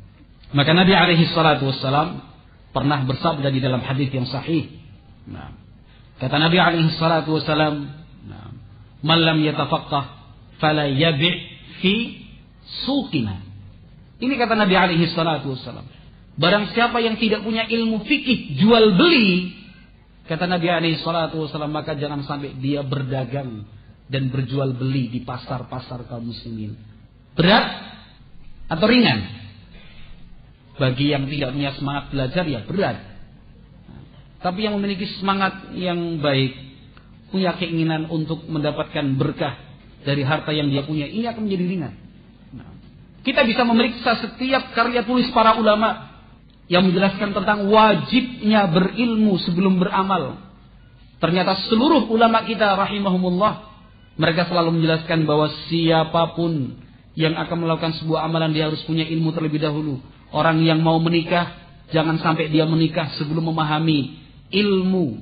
maka Nabi SAW pernah bersabda di dalam hadis yang sahih. Nah, kata Nabi SAW, "Man lam yatafaqqah fala yabi' fi suqina. Ini kata Nabi alaihi salatu wassalam. Barang siapa yang tidak punya ilmu fikih jual beli, kata Nabi alaihi salatu wassalam, maka jangan sampai dia berdagang dan berjual beli di pasar-pasar kaum muslimin. Berat atau ringan? Bagi yang tidak punya semangat belajar ya berat. Tapi yang memiliki semangat yang baik, punya keinginan untuk mendapatkan berkah dari harta yang dia punya, ini akan menjadi ringan. Kita bisa memeriksa setiap karya tulis para ulama yang menjelaskan tentang wajibnya berilmu sebelum beramal. Ternyata seluruh ulama kita rahimahumullah, mereka selalu menjelaskan bahwa siapapun yang akan melakukan sebuah amalan, dia harus punya ilmu terlebih dahulu. Orang yang mau menikah, jangan sampai dia menikah sebelum memahami ilmu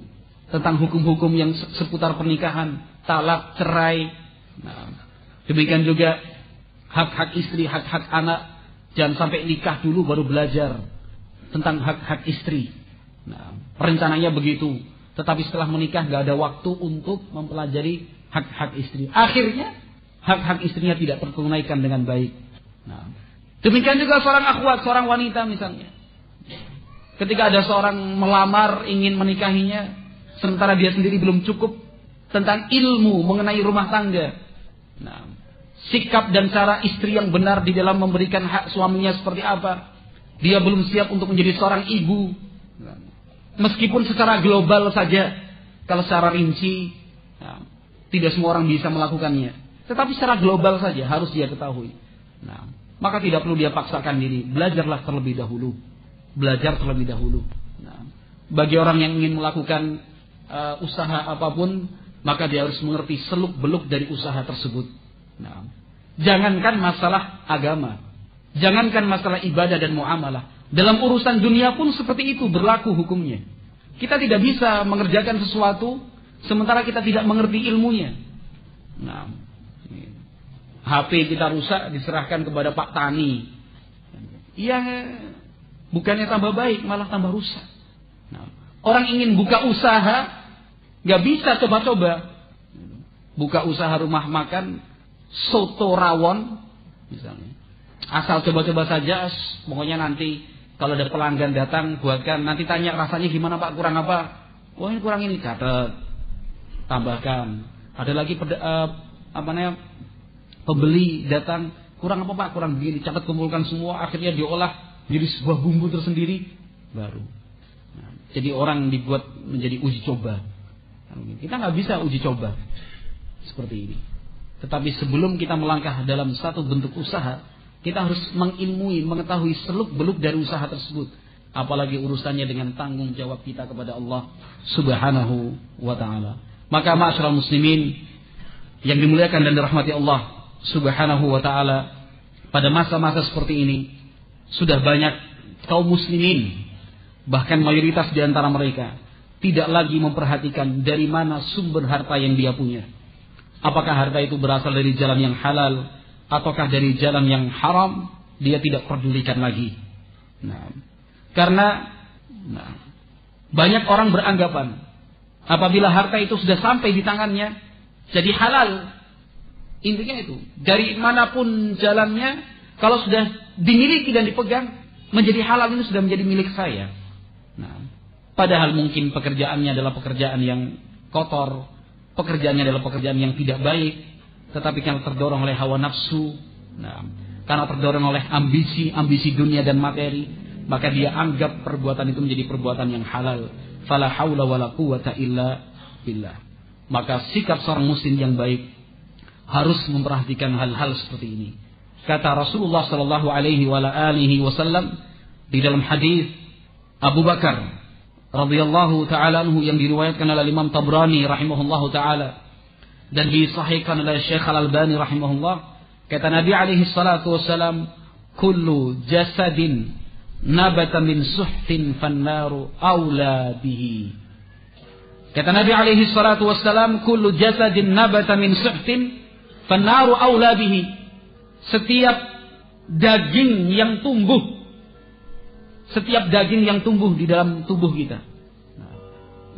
tentang hukum-hukum yang seputar pernikahan, talak, cerai. Nah, demikian juga hak-hak istri, hak-hak anak. Jangan sampai nikah dulu baru belajar tentang hak-hak istri. Nah, rencananya begitu. Tetapi setelah menikah gak ada waktu untuk mempelajari hak-hak istri. Akhirnya hak-hak istrinya tidak tertunaikan dengan baik. Nah, demikian juga seorang akhwat, seorang wanita misalnya. Ketika ada seorang melamar ingin menikahinya, sementara dia sendiri belum cukup tentang ilmu mengenai rumah tangga. Nah, sikap dan cara istri yang benar di dalam memberikan hak suaminya seperti apa. Dia belum siap untuk menjadi seorang ibu. Meskipun secara global saja, kalau secara rinci, nah, tidak semua orang bisa melakukannya. Tetapi secara global saja harus dia ketahui. Nah, maka tidak perlu dia paksakan diri. Belajarlah terlebih dahulu. Belajar terlebih dahulu. Nah, bagi orang yang ingin melakukan usaha apapun, maka dia harus mengerti seluk-beluk dari usaha tersebut. Nah, jangankan masalah agama, jangankan masalah ibadah dan muamalah, dalam urusan dunia pun seperti itu berlaku hukumnya. Kita tidak bisa mengerjakan sesuatu sementara kita tidak mengerti ilmunya. Nah, HP kita rusak diserahkan kepada Pak Tani, ya bukannya tambah baik malah tambah rusak. Nah, orang ingin buka usaha nggak bisa coba-coba. Buka usaha rumah makan soto rawon misalnya, asal coba-coba saja. Pokoknya nanti kalau ada pelanggan datang buatkan, nanti tanya rasanya gimana Pak, kurang apa? Oh ini kurang ini, catat, tambahkan. Ada lagi pembeli datang, kurang apa Pak, kurang begini, catat, kumpulkan semua, akhirnya diolah jadi sebuah bumbu tersendiri baru. Nah, jadi orang dibuat menjadi uji coba. Kita nggak bisa uji coba seperti ini. Tetapi sebelum kita melangkah dalam satu bentuk usaha, kita harus mengilmui, mengetahui seluk-beluk dari usaha tersebut. Apalagi urusannya dengan tanggung jawab kita kepada Allah Subhanahu wa ta'ala. Maka ma'asyiral muslimin yang dimuliakan dan dirahmati Allah Subhanahu wa ta'ala, pada masa-masa seperti ini sudah banyak kaum muslimin, bahkan mayoritas di antara mereka, tidak lagi memperhatikan dari mana sumber harta yang dia punya. Apakah harta itu berasal dari jalan yang halal ataukah dari jalan yang haram, dia tidak pedulikan lagi. Nah, karena banyak orang beranggapan apabila harta itu sudah sampai di tangannya jadi halal. Intinya itu, dari manapun jalannya, kalau sudah dimiliki dan dipegang, menjadi halal, ini sudah menjadi milik saya. Nah, padahal mungkin pekerjaannya adalah pekerjaan yang kotor, pekerjaannya adalah pekerjaan yang tidak baik, tetapi karena terdorong oleh hawa nafsu, karena terdorong oleh ambisi dunia dan materi, maka dia anggap perbuatan itu menjadi perbuatan yang halal. Fala haula wala quwata illa billah. Maka sikap seorang muslim yang baik harus memperhatikan hal-hal seperti ini. Kata Rasulullah sallallahu alaihi wasallam di dalam hadis Abu Bakar radhiyallahu taala anhu yang diriwayatkan oleh Imam Tabrani rahimahullahu taala dan disahihkan oleh Syekh Al-Albani rahimahullah, kata Nabi alaihi salatu wasallam, kullu jasadin nabata min suhtin fannaru aula bihi. Kata Nabi alaihi salatu wasallam, kullu jasadin nabata min suhtin fannaru aula bihi. Setiap daging yang tumbuh, setiap daging yang tumbuh di dalam tubuh kita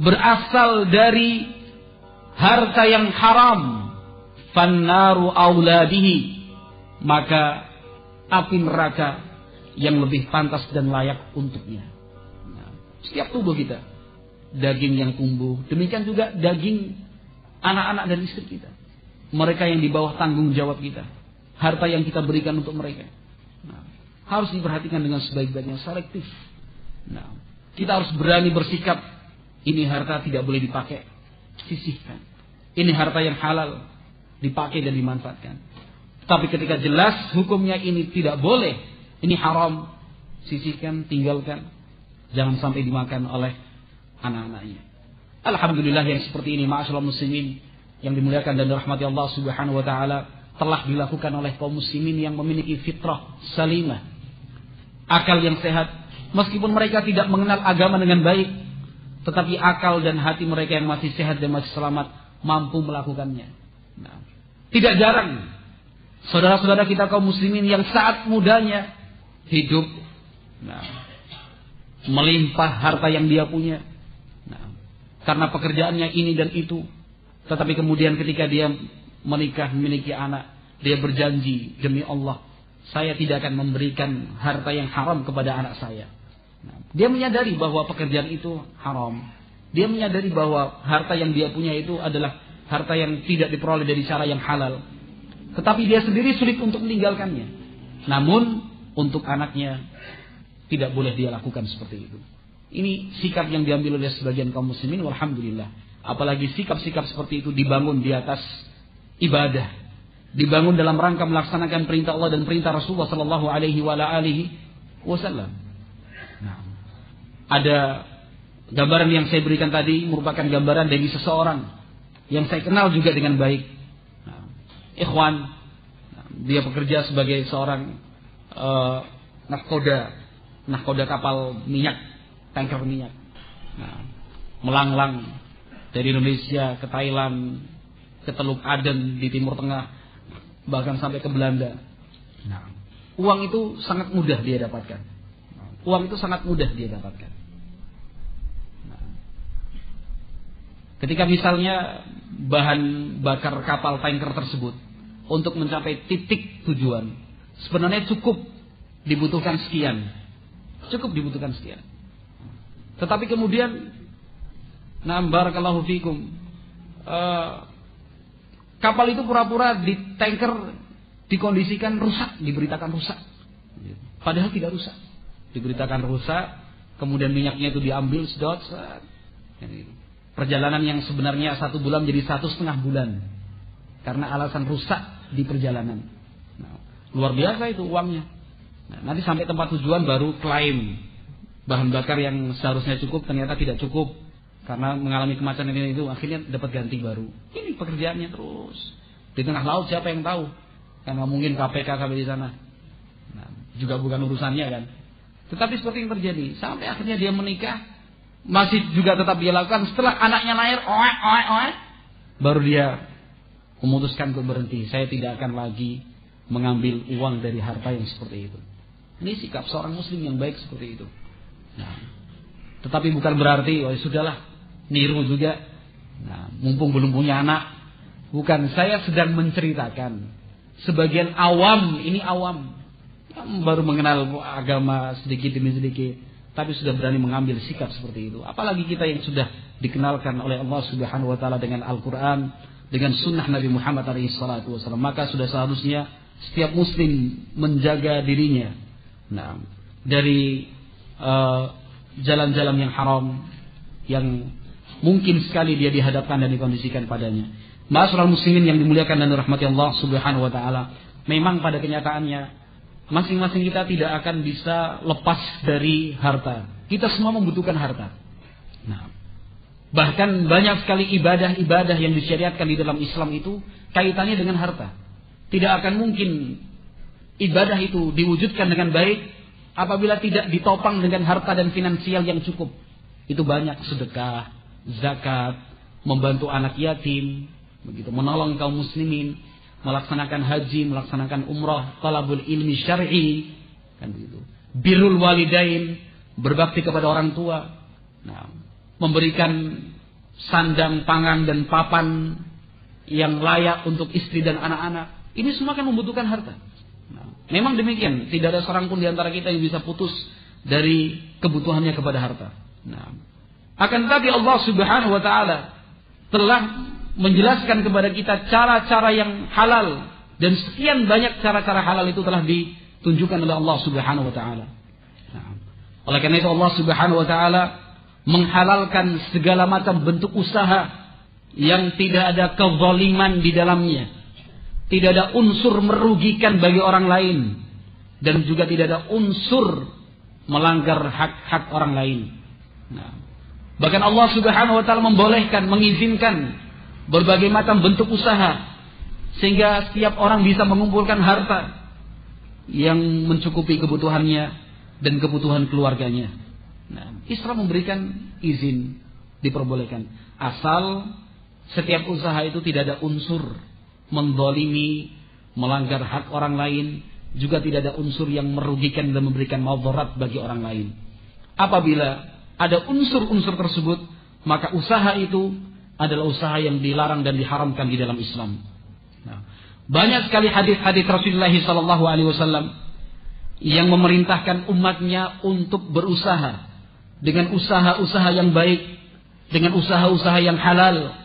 berasal dari harta yang haram, fannaru aula bihi, maka api neraka yang lebih pantas dan layak untuknya. Nah, setiap tubuh kita, daging yang tumbuh, demikian juga daging anak-anak dan istri kita, mereka yang di bawah tanggung jawab kita, harta yang kita berikan untuk mereka. Nah, harus diperhatikan dengan sebaik-baiknya, selektif. Nah, kita harus berani bersikap, ini harta tidak boleh dipakai, sisihkan. Ini harta yang halal, dipakai dan dimanfaatkan. Tapi ketika jelas hukumnya ini tidak boleh, ini haram, sisihkan, tinggalkan. Jangan sampai dimakan oleh anak-anaknya. Alhamdulillah yang seperti ini, ma'asyiral muslimin yang dimuliakan dan dirahmati Allah Subhanahu wa taala, telah dilakukan oleh kaum muslimin yang memiliki fitrah salimah, akal yang sehat. Meskipun mereka tidak mengenal agama dengan baik, tetapi akal dan hati mereka yang masih sehat dan masih selamat mampu melakukannya. Nah, tidak jarang saudara-saudara kita kaum muslimin yang saat mudanya hidup, nah, melimpah harta yang dia punya, nah, karena pekerjaannya ini dan itu. Tetapi kemudian ketika dia menikah, memiliki anak, dia berjanji, demi Allah, saya tidak akan memberikan harta yang haram kepada anak saya. Nah, dia menyadari bahwa pekerjaan itu haram. Dia menyadari bahwa harta yang dia punya itu adalah harta yang tidak diperoleh dari cara yang halal. Tetapi dia sendiri sulit untuk meninggalkannya. Namun untuk anaknya tidak boleh dia lakukan seperti itu. Ini sikap yang diambil oleh sebagian kaum muslimin, walhamdulillah. Apalagi sikap-sikap seperti itu dibangun di atas ibadah, dibangun dalam rangka melaksanakan perintah Allah dan perintah Rasulullah sallallahu alaihi wasallam. Nah, ada gambaran yang saya berikan tadi merupakan gambaran dari seseorang yang saya kenal juga dengan baik. Nah, ikhwan, dia bekerja sebagai seorang nahkoda kapal minyak, tanker minyak. Nah, melanglang dari Indonesia ke Thailand, ke Teluk Aden di Timur Tengah, bahkan sampai ke Belanda. Nah, uang itu sangat mudah dia dapatkan. Uang itu sangat mudah dia dapatkan. Nah, ketika misalnya bahan bakar kapal tanker tersebut untuk mencapai titik tujuan, sebenarnya cukup dibutuhkan sekian. Tetapi kemudian, barakallahu fikum, kapal itu pura-pura di tanker dikondisikan rusak, diberitakan rusak. Padahal tidak rusak. Diberitakan rusak, kemudian minyaknya itu diambil, sedot. Perjalanan yang sebenarnya 1 bulan menjadi 1,5 bulan karena alasan rusak di perjalanan. Nah, luar biasa itu uangnya. Nah, nanti sampai tempat tujuan baru klaim bahan bakar yang seharusnya cukup ternyata tidak cukup karena mengalami kemacetan ini itu, akhirnya dapat ganti baru. Ini pekerjaannya terus di tengah laut, siapa yang tahu? Karena mungkin KPK sampai di sana. Nah, juga bukan urusannya kan. Tetapi seperti yang terjadi, sampai akhirnya dia menikah, masih juga tetap dia lakukan. Setelah anaknya lahir, baru dia memutuskan untuk berhenti. Saya tidak akan lagi mengambil uang dari harta yang seperti itu. Ini sikap seorang muslim yang baik seperti itu. Nah, tetapi bukan berarti, sudahlah, niru juga. Nah, mumpung belum punya anak. Bukan, saya sedang menceritakan. Sebagian awam, ini awam, baru mengenal agama sedikit demi sedikit, tapi sudah berani mengambil sikap seperti itu. Apalagi kita yang sudah dikenalkan oleh Allah Subhanahu wa taala dengan Al-Qur'an, dengan sunnah Nabi Muhammad SAW, maka sudah seharusnya setiap muslim menjaga dirinya, nah, dari jalan-jalan yang haram yang mungkin sekali dia dihadapkan dan dikondisikan padanya. Ma'asyiral muslimin yang dimuliakan dan dirahmati Allah Subhanahu wa taala, memang pada kenyataannya masing-masing kita tidak akan bisa lepas dari harta. Kita semua membutuhkan harta. Nah, bahkan banyak sekali ibadah-ibadah yang disyariatkan di dalam Islam itu kaitannya dengan harta. Tidak akan mungkin ibadah itu diwujudkan dengan baik apabila tidak ditopang dengan harta dan finansial yang cukup. Itu banyak sedekah, zakat, membantu anak yatim, begitu, menolong kaum muslimin, melaksanakan haji, melaksanakan umrah, talabul ilmi syar'i, kan begitu. Birrul walidain, berbakti kepada orang tua. Nah, memberikan sandang, pangan dan papan yang layak untuk istri dan anak-anak. Ini semua kan membutuhkan harta. Memang demikian, tidak ada seorang pun di antara kita yang bisa putus dari kebutuhannya kepada harta. Nah, akan tetapi Allah Subhanahu wa taala telah menjelaskan kepada kita cara-cara yang halal, dan sekian banyak cara-cara halal itu telah ditunjukkan oleh Allah Subhanahu wa taala. Nah, oleh karena itu Allah Subhanahu wa taala menghalalkan segala macam bentuk usaha yang tidak ada kezaliman di dalamnya, tidak ada unsur merugikan bagi orang lain, dan juga tidak ada unsur melanggar hak-hak orang lain. Nah, bahkan Allah Subhanahu wa taala membolehkan, mengizinkan berbagai macam bentuk usaha sehingga setiap orang bisa mengumpulkan harta yang mencukupi kebutuhannya dan kebutuhan keluarganya. Nah, Islam memberikan izin, diperbolehkan, asal setiap usaha itu tidak ada unsur mendolimi, melanggar hak orang lain, juga tidak ada unsur yang merugikan dan memberikan madarat bagi orang lain. Apabila ada unsur-unsur tersebut, maka usaha itu adalah usaha yang dilarang dan diharamkan di dalam Islam. Nah, banyak sekali hadis-hadis Rasulullah SAW yang memerintahkan umatnya untuk berusaha dengan usaha-usaha yang baik, dengan usaha-usaha yang halal.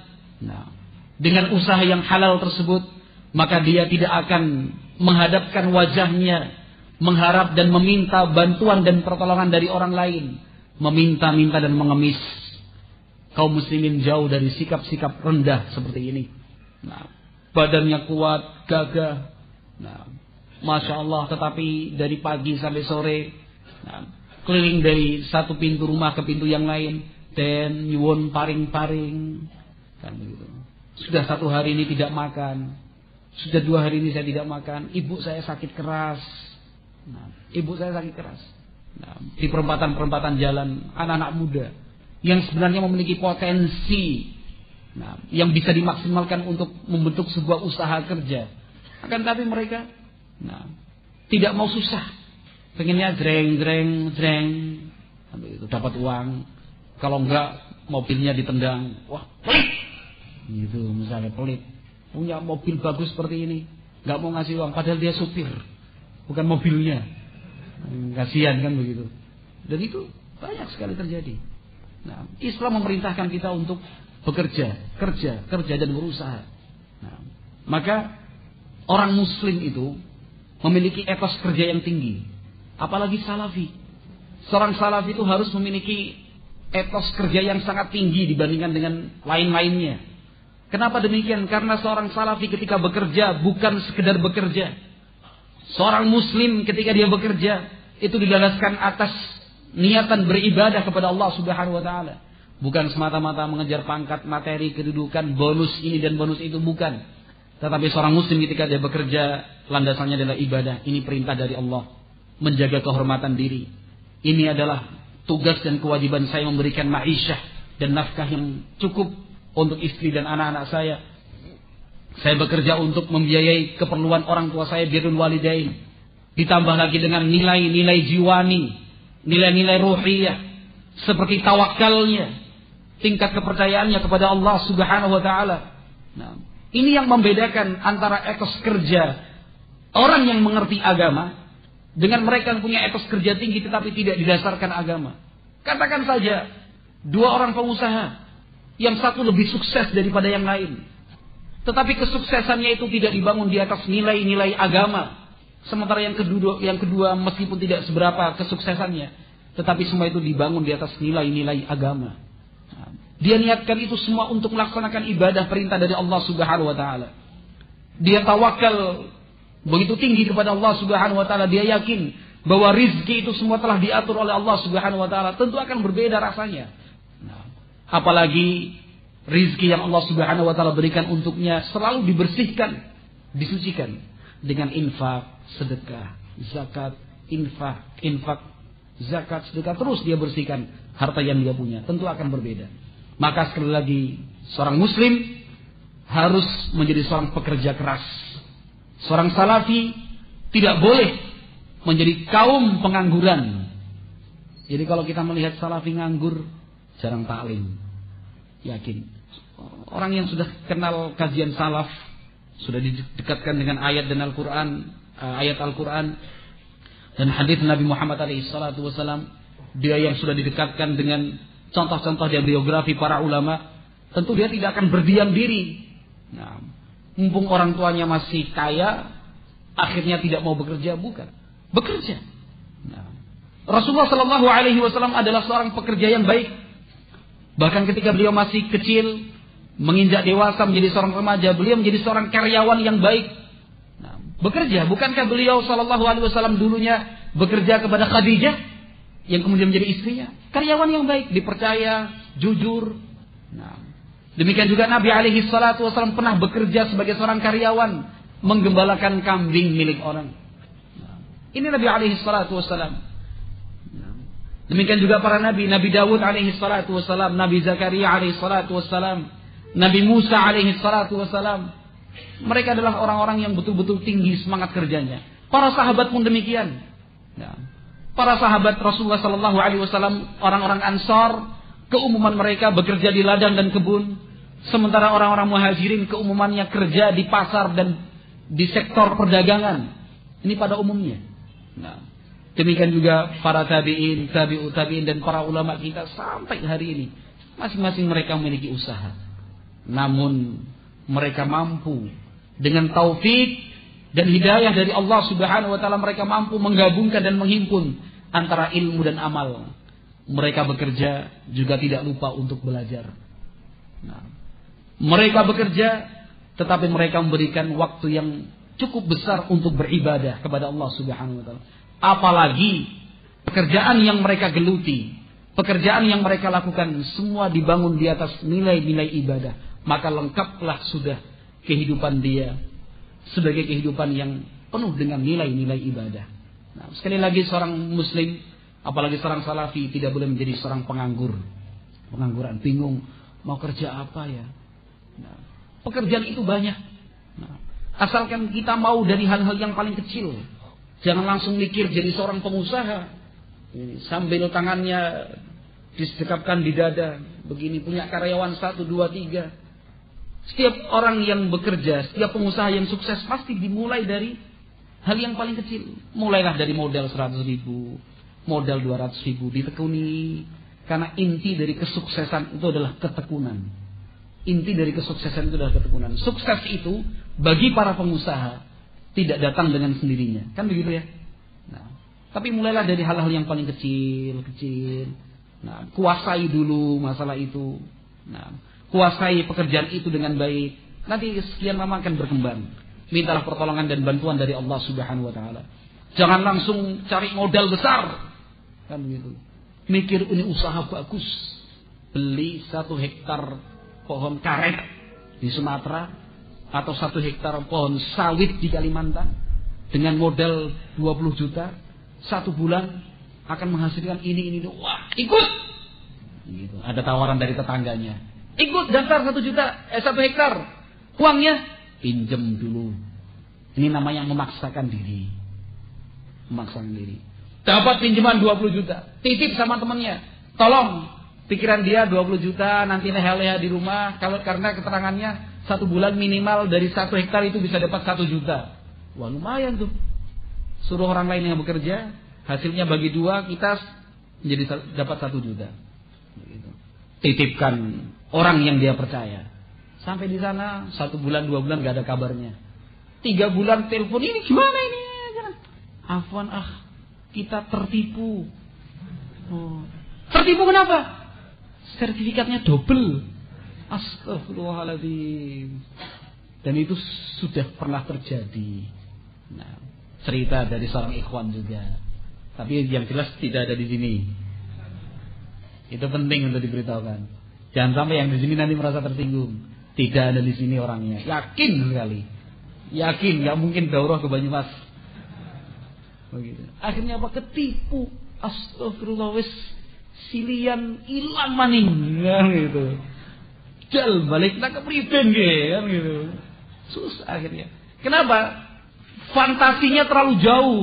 Nah, dengan usaha yang halal tersebut, maka dia tidak akan menghadapkan wajahnya mengharap dan meminta bantuan dan pertolongan dari orang lain, meminta-minta dan mengemis. Kaum muslimin jauh dari sikap-sikap rendah seperti ini. Nah, badannya kuat, gagah. Nah, Masya Allah, tetapi dari pagi sampai sore, nah, keliling dari satu pintu rumah ke pintu yang lain, dan nyuwun paring-paring, kan begitu. Sudah 1 hari ini tidak makan, sudah 2 hari ini saya tidak makan, ibu saya sakit keras. Nah, ibu saya sakit keras. Nah, di perempatan-perempatan jalan, anak-anak muda yang sebenarnya memiliki potensi, nah, yang bisa dimaksimalkan untuk membentuk sebuah usaha kerja, akan tapi mereka, nah, tidak mau susah, pengennya jreng, itu dapat uang, kalau enggak mobilnya ditendang, wah pelit, gitu misalnya, pelit, punya mobil bagus seperti ini, enggak mau ngasih uang, padahal dia supir, bukan mobilnya, kasihan kan begitu, dan itu banyak sekali terjadi. Nah, Islam memerintahkan kita untuk bekerja, kerja dan berusaha. Nah, maka orang Muslim itu memiliki etos kerja yang tinggi, apalagi Salafi. Seorang Salafi itu harus memiliki etos kerja yang sangat tinggi dibandingkan dengan lain-lainnya. Kenapa demikian? Karena seorang Salafi ketika bekerja bukan sekedar bekerja. Seorang Muslim ketika dia bekerja itu dilandaskan atas niatan beribadah kepada Allah Subhanahu wa taala. Bukan semata-mata mengejar pangkat, materi, kedudukan, bonus ini dan bonus itu, bukan. Tetapi seorang muslim ketika dia bekerja, landasannya adalah ibadah. Ini perintah dari Allah, menjaga kehormatan diri. Ini adalah tugas dan kewajiban saya, memberikan ma'isyah dan nafkah yang cukup untuk istri dan anak-anak saya. Saya bekerja untuk membiayai keperluan orang tua saya, birrul walidain. Ditambah lagi dengan nilai-nilai jiwani, nilai-nilai ruhiyah, seperti tawakalnya, tingkat kepercayaannya kepada Allah Subhanahu wa taala. Nah, ini yang membedakan antara etos kerja orang yang mengerti agama dengan mereka yang punya etos kerja tinggi tetapi tidak didasarkan agama. Katakan saja 2 orang pengusaha, yang satu lebih sukses daripada yang lain, tetapi kesuksesannya itu tidak dibangun di atas nilai-nilai agama. Sementara yang kedua meskipun tidak seberapa kesuksesannya, tetapi semua itu dibangun di atas nilai-nilai agama. Nah, dia niatkan itu semua untuk melaksanakan ibadah perintah dari Allah Subhanahu wa taala. Dia tawakal begitu tinggi kepada Allah Subhanahu wa taala, dia yakin bahwa rizki itu semua telah diatur oleh Allah Subhanahu wa taala. Tentu akan berbeda rasanya. Nah, apalagi rizki yang Allah Subhanahu wa taala berikan untuknya selalu dibersihkan, disucikan dengan infak, sedekah, zakat, infak, zakat, sedekah, terus dia bersihkan harta yang dia punya. Tentu akan berbeda. Maka sekali lagi, seorang muslim harus menjadi seorang pekerja keras. Seorang salafi tidak boleh menjadi kaum pengangguran. Jadi kalau kita melihat salafi nganggur, jarang taklim. Yakin. Orang yang sudah kenal kajian salaf, sudah didekatkan dengan ayat dan Al-Quran, ayat Al-Quran dan hadis Nabi Muhammad SAW, dia yang sudah didekatkan dengan contoh-contoh dari biografi para ulama, tentu dia tidak akan berdiam diri. Nah, mumpung orang tuanya masih kaya, akhirnya tidak mau bekerja, bukan, bekerja. Nah, Rasulullah SAW adalah seorang pekerja yang baik. Bahkan ketika beliau masih kecil, menginjak dewasa menjadi seorang remaja, beliau menjadi seorang karyawan yang baik. Nah, bekerja. Bukankah beliau SAW dulunya bekerja kepada Khadijah, yang kemudian menjadi istrinya? Karyawan yang baik, dipercaya, jujur. Nah, demikian juga Nabi SAW pernah bekerja sebagai seorang karyawan, menggembalakan kambing milik orang. Nah, ini Nabi SAW. Demikian juga para nabi, Nabi Dawud alaihissalam, Nabi Zakaria alaihissalam, Nabi Musa alaihissalam. Mereka adalah orang-orang yang betul-betul tinggi semangat kerjanya. Para sahabat pun demikian. Nah, para sahabat Rasulullah SAW, orang-orang Ansar, keumuman mereka bekerja di ladang dan kebun, sementara orang-orang Muhajirin keumumannya kerja di pasar dan di sektor perdagangan. Ini pada umumnya. Nah, demikian juga para tabi'in, tabi'ut tabi'in dan para ulama kita sampai hari ini. Masing-masing mereka memiliki usaha. Namun mereka mampu dengan taufik dan hidayah dari Allah Subhanahu wa taala, mereka mampu menggabungkan dan menghimpun antara ilmu dan amal. Mereka bekerja juga tidak lupa untuk belajar. Nah, mereka bekerja tetapi mereka memberikan waktu yang cukup besar untuk beribadah kepada Allah Subhanahu wa taala. Apalagi pekerjaan yang mereka geluti, pekerjaan yang mereka lakukan semua dibangun di atas nilai-nilai ibadah, maka lengkaplah sudah kehidupan dia sebagai kehidupan yang penuh dengan nilai-nilai ibadah. Nah, sekali lagi seorang muslim, apalagi seorang salafi, tidak boleh menjadi seorang pengangguran, bingung mau kerja apa ya. Nah, pekerjaan itu banyak. Nah, asalkan kita mau dari hal-hal yang paling kecil. Jangan langsung mikir jadi seorang pengusaha sambil tangannya disedekapkan di dada, begini punya karyawan 1, 2, 3. Setiap orang yang bekerja, setiap pengusaha yang sukses pasti dimulai dari hal yang paling kecil. Mulailah dari modal 100.000, modal 200.000, ditekuni. Karena inti dari kesuksesan itu adalah ketekunan. Inti dari kesuksesan itu adalah ketekunan. Sukses itu bagi para pengusaha tidak datang dengan sendirinya, kan begitu ya. Nah, tapi mulailah dari hal-hal yang paling kecil. Nah, kuasai dulu masalah itu. Nah, kuasai pekerjaan itu dengan baik. Nanti sekian lama akan berkembang. Mintalah pertolongan dan bantuan dari Allah Subhanahu wa taala. Jangan langsung cari modal besar, kan begitu. Mikir ini usaha bagus. Beli 1 hektar pohon karet di Sumatera, atau 1 hektar pohon sawit di Kalimantan dengan modal 20 juta, 1 bulan akan menghasilkan ini. Wah, ikut. Gitu. Ada tawaran dari tetangganya. Ikut daftar 1 hektar. Uangnya pinjam dulu. Ini namanya memaksakan diri. Dapat pinjaman 20 juta. Titip sama temannya. Tolong, pikiran dia 20 juta nanti leha-leha di rumah, kalau karena keterangannya 1 bulan minimal dari 1 hektar itu bisa dapat 1 juta. Wah, lumayan tuh. Suruh orang lain yang bekerja, hasilnya bagi 2, kita menjadi dapat 1 juta. Begitu. Titipkan orang yang dia percaya. Sampai di sana 1 bulan 2 bulan gak ada kabarnya. 3 bulan telepon, ini gimana ini? Afwan, kita tertipu. Oh. Tertipu kenapa? Sertifikatnya double. Astagfirullahaladzim. Dan itu sudah pernah terjadi. Nah, cerita dari seorang ikhwan juga. Tapi yang jelas tidak ada di sini. Itu penting untuk diberitahukan. Jangan sampai yang di sini nanti merasa tersinggung. Tidak ada di sini orangnya. Yakin sekali. Yakin, nggak mungkin daurah ke Banyumas. Begitu. Akhirnya apa? Ketipu. Astagfirullah, wis silian hilang maning, kan gitu. Jal balik nak ke priben kan gitu. Susah akhirnya. Kenapa? Fantasinya terlalu jauh.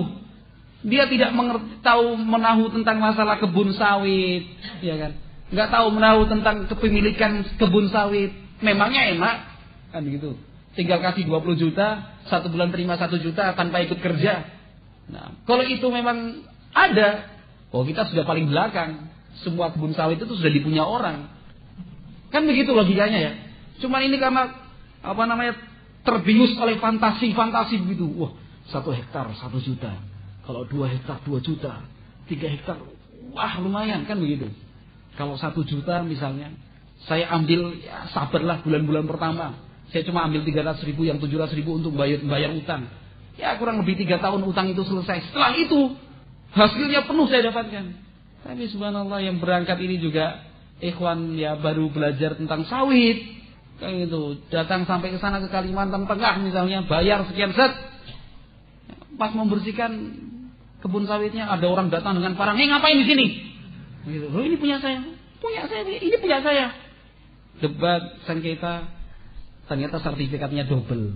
Dia tidak tahu menahu tentang masalah kebun sawit, ya kan? Enggak tahu menahu tentang kepemilikan kebun sawit. Memangnya enak kan gitu. tinggal kasih 20 juta, 1 bulan terima 1 juta tanpa ikut kerja. Nah, kalau itu memang ada, kita sudah paling belakang. Semua kebun sawit itu sudah dipunya orang. Kan begitu logikanya ya. Cuma ini karena terbius oleh fantasi begitu. Wah, 1 hektar 1 juta. Kalau 2 hektar 2 juta. 3 hektar, wah lumayan kan begitu. Kalau 1 juta misalnya, saya ambil, ya sabarlah bulan-bulan pertama. Saya cuma ambil 300.000, yang 700.000 untuk bayar utang. Ya kurang lebih 3 tahun utang itu selesai. Setelah itu hasilnya penuh saya dapatkan. Tapi subhanallah yang berangkat ini juga ikhwan ya baru belajar tentang sawit. Kayak gitu. Datang sampai ke sana ke Kalimantan Tengah misalnya, bayar sekian set. Pas membersihkan kebun sawitnya ada orang datang dengan parang, ngapain di sini?" Gitu. "Oh, ini punya saya." Ini punya saya. Debat sengketa, ternyata sertifikatnya double.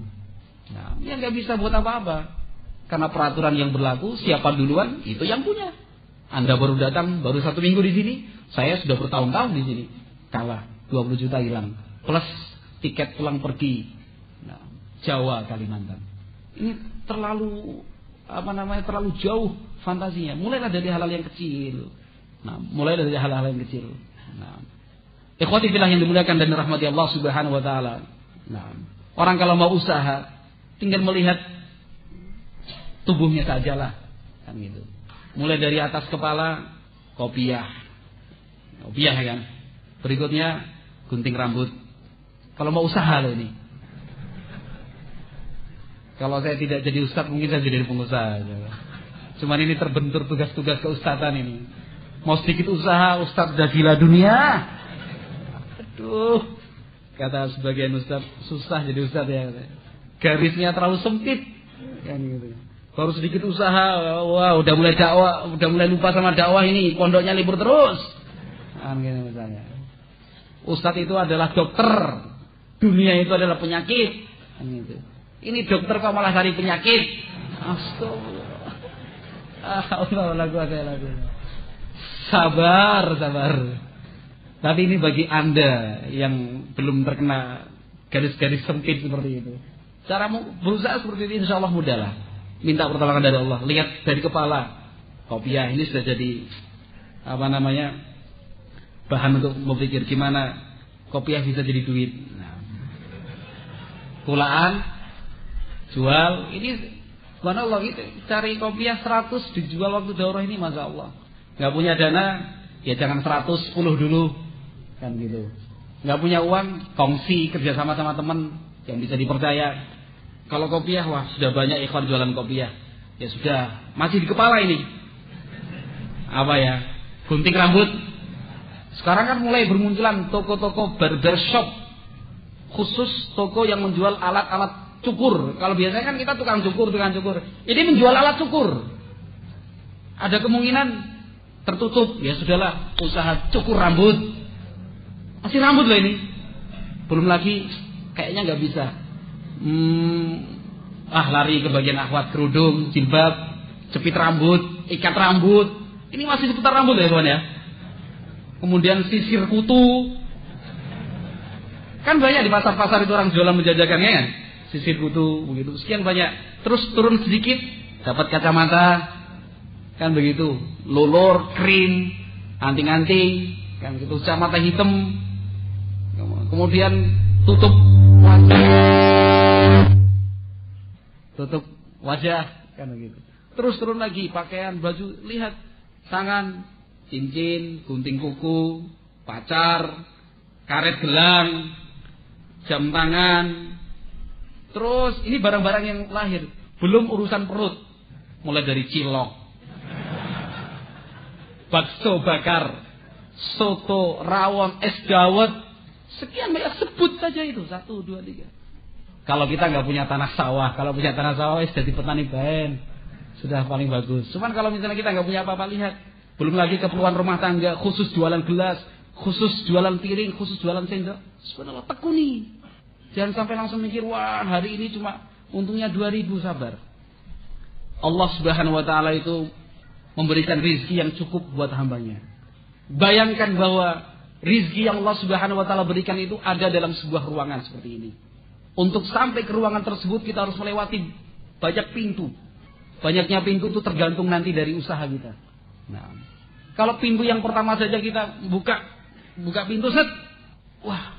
Nah, ya nggak bisa buat apa-apa. Karena peraturan yang berlaku, siapa duluan itu yang punya. Anda baru datang, baru 1 minggu di sini, saya sudah bertahun-tahun di sini. Kalah, 20 juta hilang. Plus tiket pulang pergi. Nah, Jawa, Kalimantan. Ini terlalu terlalu jauh fantasinya. Mulailah dari hal-hal yang kecil. Nah, ikhwati fillah yang dimuliakan dan dirahmati Allah Subhanahu wa taala. Nah, orang kalau mau usaha tinggal melihat tubuhnya sajalah, kan gitu. Mulai dari atas kepala kopiah kan. Berikutnya gunting rambut. Kalau mau usaha loh ini. Kalau saya tidak jadi ustaz mungkin saya jadi pengusaha. Cuman ini terbentur tugas-tugas keustadzan ini. Mau sedikit usaha, ustaz udah gila dunia. Aduh, kata sebagian ustaz, susah jadi ustaz ya. Garisnya terlalu sempit, kan gitu. Baru sedikit usaha, wah udah mulai dakwah, udah mulai lupa sama dakwah ini, pondoknya libur terus. Kan gitu misalnya. Ustaz itu adalah dokter, dunia itu adalah penyakit. Kan gitu. Ini dokter kok malah cari penyakit. Astagfirullah. Sabar. Tapi ini bagi Anda yang belum terkena garis-garis sempit seperti itu. Cara berusaha seperti ini insya Allah mudah lah. Minta pertolongan dari Allah. Lihat dari kepala. Kopiah ini sudah jadi bahan untuk berpikir gimana kopiah bisa jadi duit. Nah, kulaan jual ini subhanallah gitu. Cari kopiah 100 dijual waktu daurah ini masya Allah. Nggak punya dana ya jangan 100, 10 dulu kan gitu. Nggak punya uang kongsi kerjasama sama teman yang bisa dipercaya. Kalau kopiah, wah sudah banyak ikhwan jualan kopiah. Ya sudah, masih di kepala ini. Gunting rambut. Sekarang kan mulai bermunculan toko-toko barbershop. Khusus toko yang menjual alat-alat cukur. Kalau biasanya kan kita tukang cukur. Ini menjual alat cukur. Ada kemungkinan tertutup. Ya sudahlah, usaha cukur rambut. Masih rambut loh ini. Belum lagi, kayaknya nggak bisa. Lari ke bagian akhwat, kerudung, jilbab, jepit rambut, ikat rambut. Ini masih seputar rambut ya kawan ya. Kemudian sisir kutu. Kan banyak di pasar-pasar itu orang jualan menjajakannya kan. Sisir kutu begitu. Sekian banyak. Terus turun sedikit dapat kacamata. Kan begitu. Lulur, krim, anting-anting, kan gitu, kacamata hitam. Kemudian tutup wajah kan begitu. Terus turun lagi pakaian, baju, lihat tangan, cincin, gunting kuku, pacar, karet gelang, jam tangan. Terus ini barang-barang yang lahir, belum urusan perut. Mulai dari cilok, bakso bakar, soto, rawon, es dawet, sekian banyak, sebut saja itu 1, 2, 3. Kalau kita nggak punya tanah sawah, kalau punya tanah sawah jadi petani bahan, sudah paling bagus. Cuman kalau misalnya kita nggak punya apa-apa, lihat, belum lagi keperluan rumah tangga, khusus jualan gelas, khusus jualan piring, khusus jualan sendok. Subhanallah, tekuni. Jangan sampai langsung mikir, wah hari ini cuma untungnya 2.000, sabar. Allah Subhanahu wa taala itu memberikan rizki yang cukup buat hambanya. Bayangkan bahwa rizki yang Allah Subhanahu wa taala berikan itu ada dalam sebuah ruangan seperti ini. Untuk sampai ke ruangan tersebut kita harus melewati banyak pintu. Banyaknya pintu itu tergantung nanti dari usaha kita. Nah, kalau pintu yang pertama saja kita buka pintu set, wah,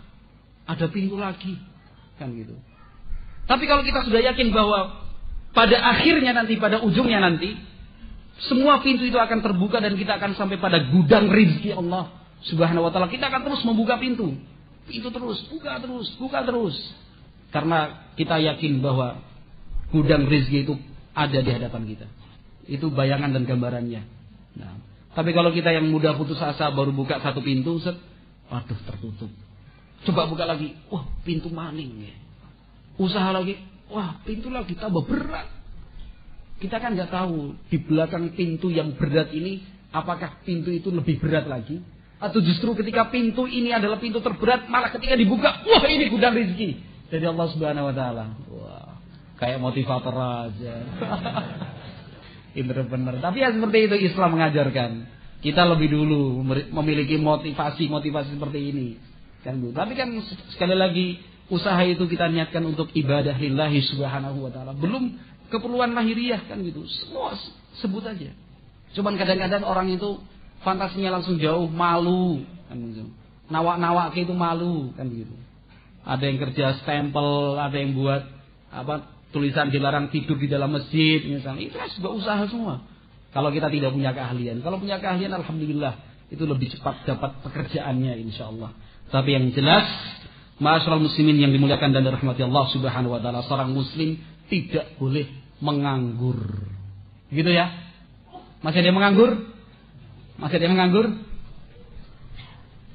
ada pintu lagi, kan gitu. Tapi kalau kita sudah yakin bahwa pada akhirnya nanti, pada ujungnya nanti, semua pintu itu akan terbuka dan kita akan sampai pada gudang rizki Allah Subhanahu wa ta'ala. Kita akan terus membuka pintu. Pintu terus, buka terus. Karena kita yakin bahwa gudang rizki itu ada di hadapan kita. Itu bayangan dan gambarannya. Nah, tapi kalau kita yang mudah putus asa baru buka satu pintu, set, waduh tertutup. Coba buka lagi, wah pintu maling ya. Usaha lagi, wah pintu lagi tambah berat. Kita kan nggak tahu di belakang pintu yang berat ini apakah pintu itu lebih berat lagi, atau justru ketika pintu ini adalah pintu terberat, malah ketika dibuka, wah ini gudang rezeki dari Allah Subhanahu Wa Taala. Wah, kayak motivator aja. Bener-bener. Tapi ya seperti itu Islam mengajarkan. Kita lebih dulu memiliki motivasi seperti ini, kan Bu. Tapi kan sekali lagi usaha itu kita niatkan untuk ibadah lillahi Subhanahu Wa Taala. Belum keperluan lahiriah kan gitu. Semua sebut aja. Cuman kadang-kadang orang itu fantasinya langsung jauh, malu kan gitu. Nawak-nawak itu malu kan gitu. Ada yang kerja stempel, ada yang buat tulisan dilarang tidur di dalam masjid misalnya. Itu juga usaha semua. Kalau kita tidak punya keahlian. Kalau punya keahlian alhamdulillah itu lebih cepat dapat pekerjaannya insyaallah. Tapi yang jelas ma'asyiral muslimin yang dimuliakan dan dirahmati Allah Subhanahu wa taala, seorang muslim tidak boleh menganggur. Gitu ya? Masih ada yang menganggur? Masih ada yang menganggur?